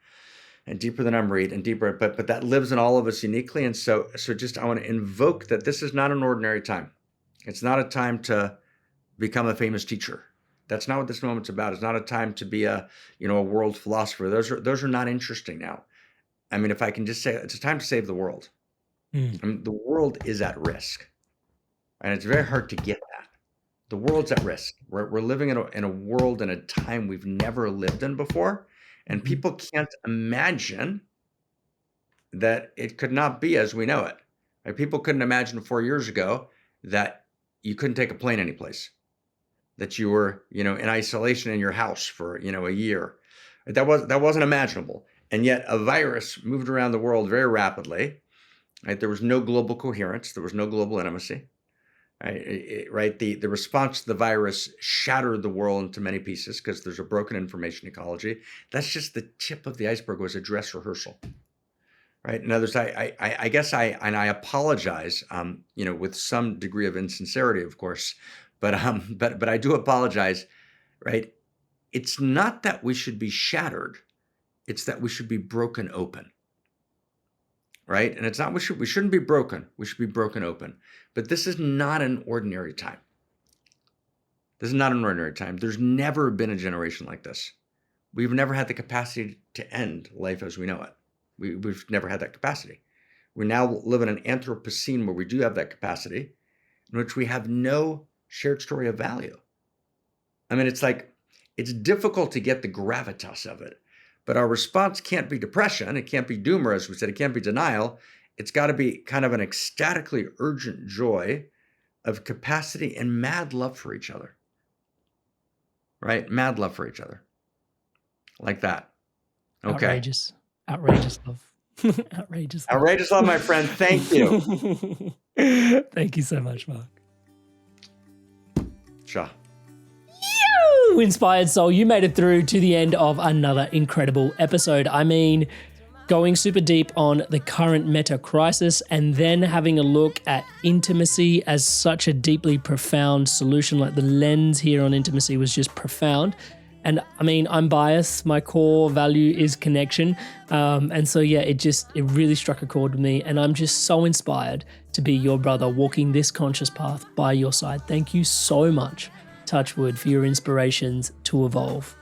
and deeper than Amrit and deeper, but that lives in all of us uniquely. And so just I want to invoke that this is not an ordinary time. It's not a time to become a famous teacher. That's not what this moment's about. It's not a time to be a world philosopher. Those are not interesting now. I mean, if I can just say, it's a time to save the world. I mean, the world is at risk, and it's very hard to get that. The world's at risk. We're living in a world and a time we've never lived in before, and people can't imagine that it could not be as we know it. Like, people couldn't imagine 4 years ago that you couldn't take a plane anyplace, that you were, in isolation in your house for, a year. That wasn't imaginable. And yet a virus moved around the world very rapidly. Right? There was no global coherence. There was no global intimacy. Right? The response to the virus shattered the world into many pieces because there's a broken information ecology. That's just the tip of the iceberg. Was a dress rehearsal. Right? In others, I guess I apologize, with some degree of insincerity, of course, but I do apologize, right? It's not that we should be shattered. It's that we should be broken open, right? And it's not, we shouldn't be broken. We should be broken open. But this is not an ordinary time. This is not an ordinary time. There's never been a generation like this. We've never had the capacity to end life as we know it. We've never had that capacity. We now live in an Anthropocene where we do have that capacity, in which we have no shared story of value. I mean, it's difficult to get the gravitas of it, but our response can't be depression. It can't be doom, or as we said, it can't be denial. It's got to be kind of an ecstatically urgent joy of capacity and mad love for each other, right? Mad love for each other, like that. Okay. Outrageous love. Outrageous love, my friend. Thank you. Thank you so much, Mark. Sure. Inspired soul, you made it through to the end of another incredible episode. I mean, going super deep on the current meta crisis and then having a look at intimacy as such a deeply profound solution. Like, the lens here on intimacy was just profound. And I mean, I'm biased. My core value is connection. And so, yeah, it really struck a chord with me. And I'm just so inspired to be your brother walking this conscious path by your side. Thank you so much, Touchwood, for your inspirations to evolve.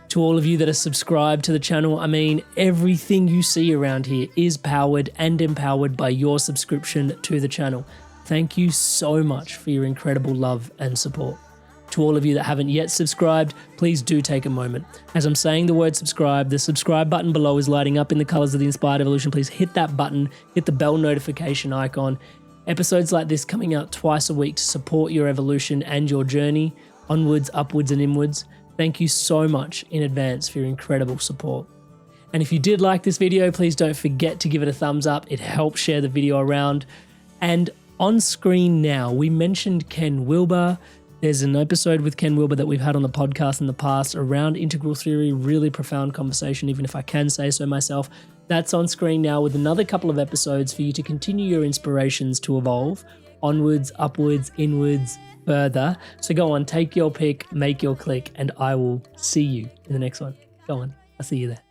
To all of you that are subscribed to the channel, I mean, everything you see around here is powered and empowered by your subscription to the channel. Thank you so much for your incredible love and support. To all of you that haven't yet subscribed, please do take a moment. As I'm saying the word subscribe, the subscribe button below is lighting up in the colors of the Inspired Evolution. Please hit that button, hit the bell notification icon. Episodes like this coming out twice a week to support your evolution and your journey onwards, upwards, and inwards. Thank you so much in advance for your incredible support. And if you did like this video, please don't forget to give it a thumbs up. It helps share the video around. And on screen now, we mentioned Ken Wilber. There's an episode with Ken Wilber that we've had on the podcast in the past around integral theory, really profound conversation, even if I can say so myself. That's on screen now with another couple of episodes for you to continue your inspirations to evolve onwards, upwards, inwards, further. So go on, take your pick, make your click, and I will see you in the next one. Go on, I'll see you there.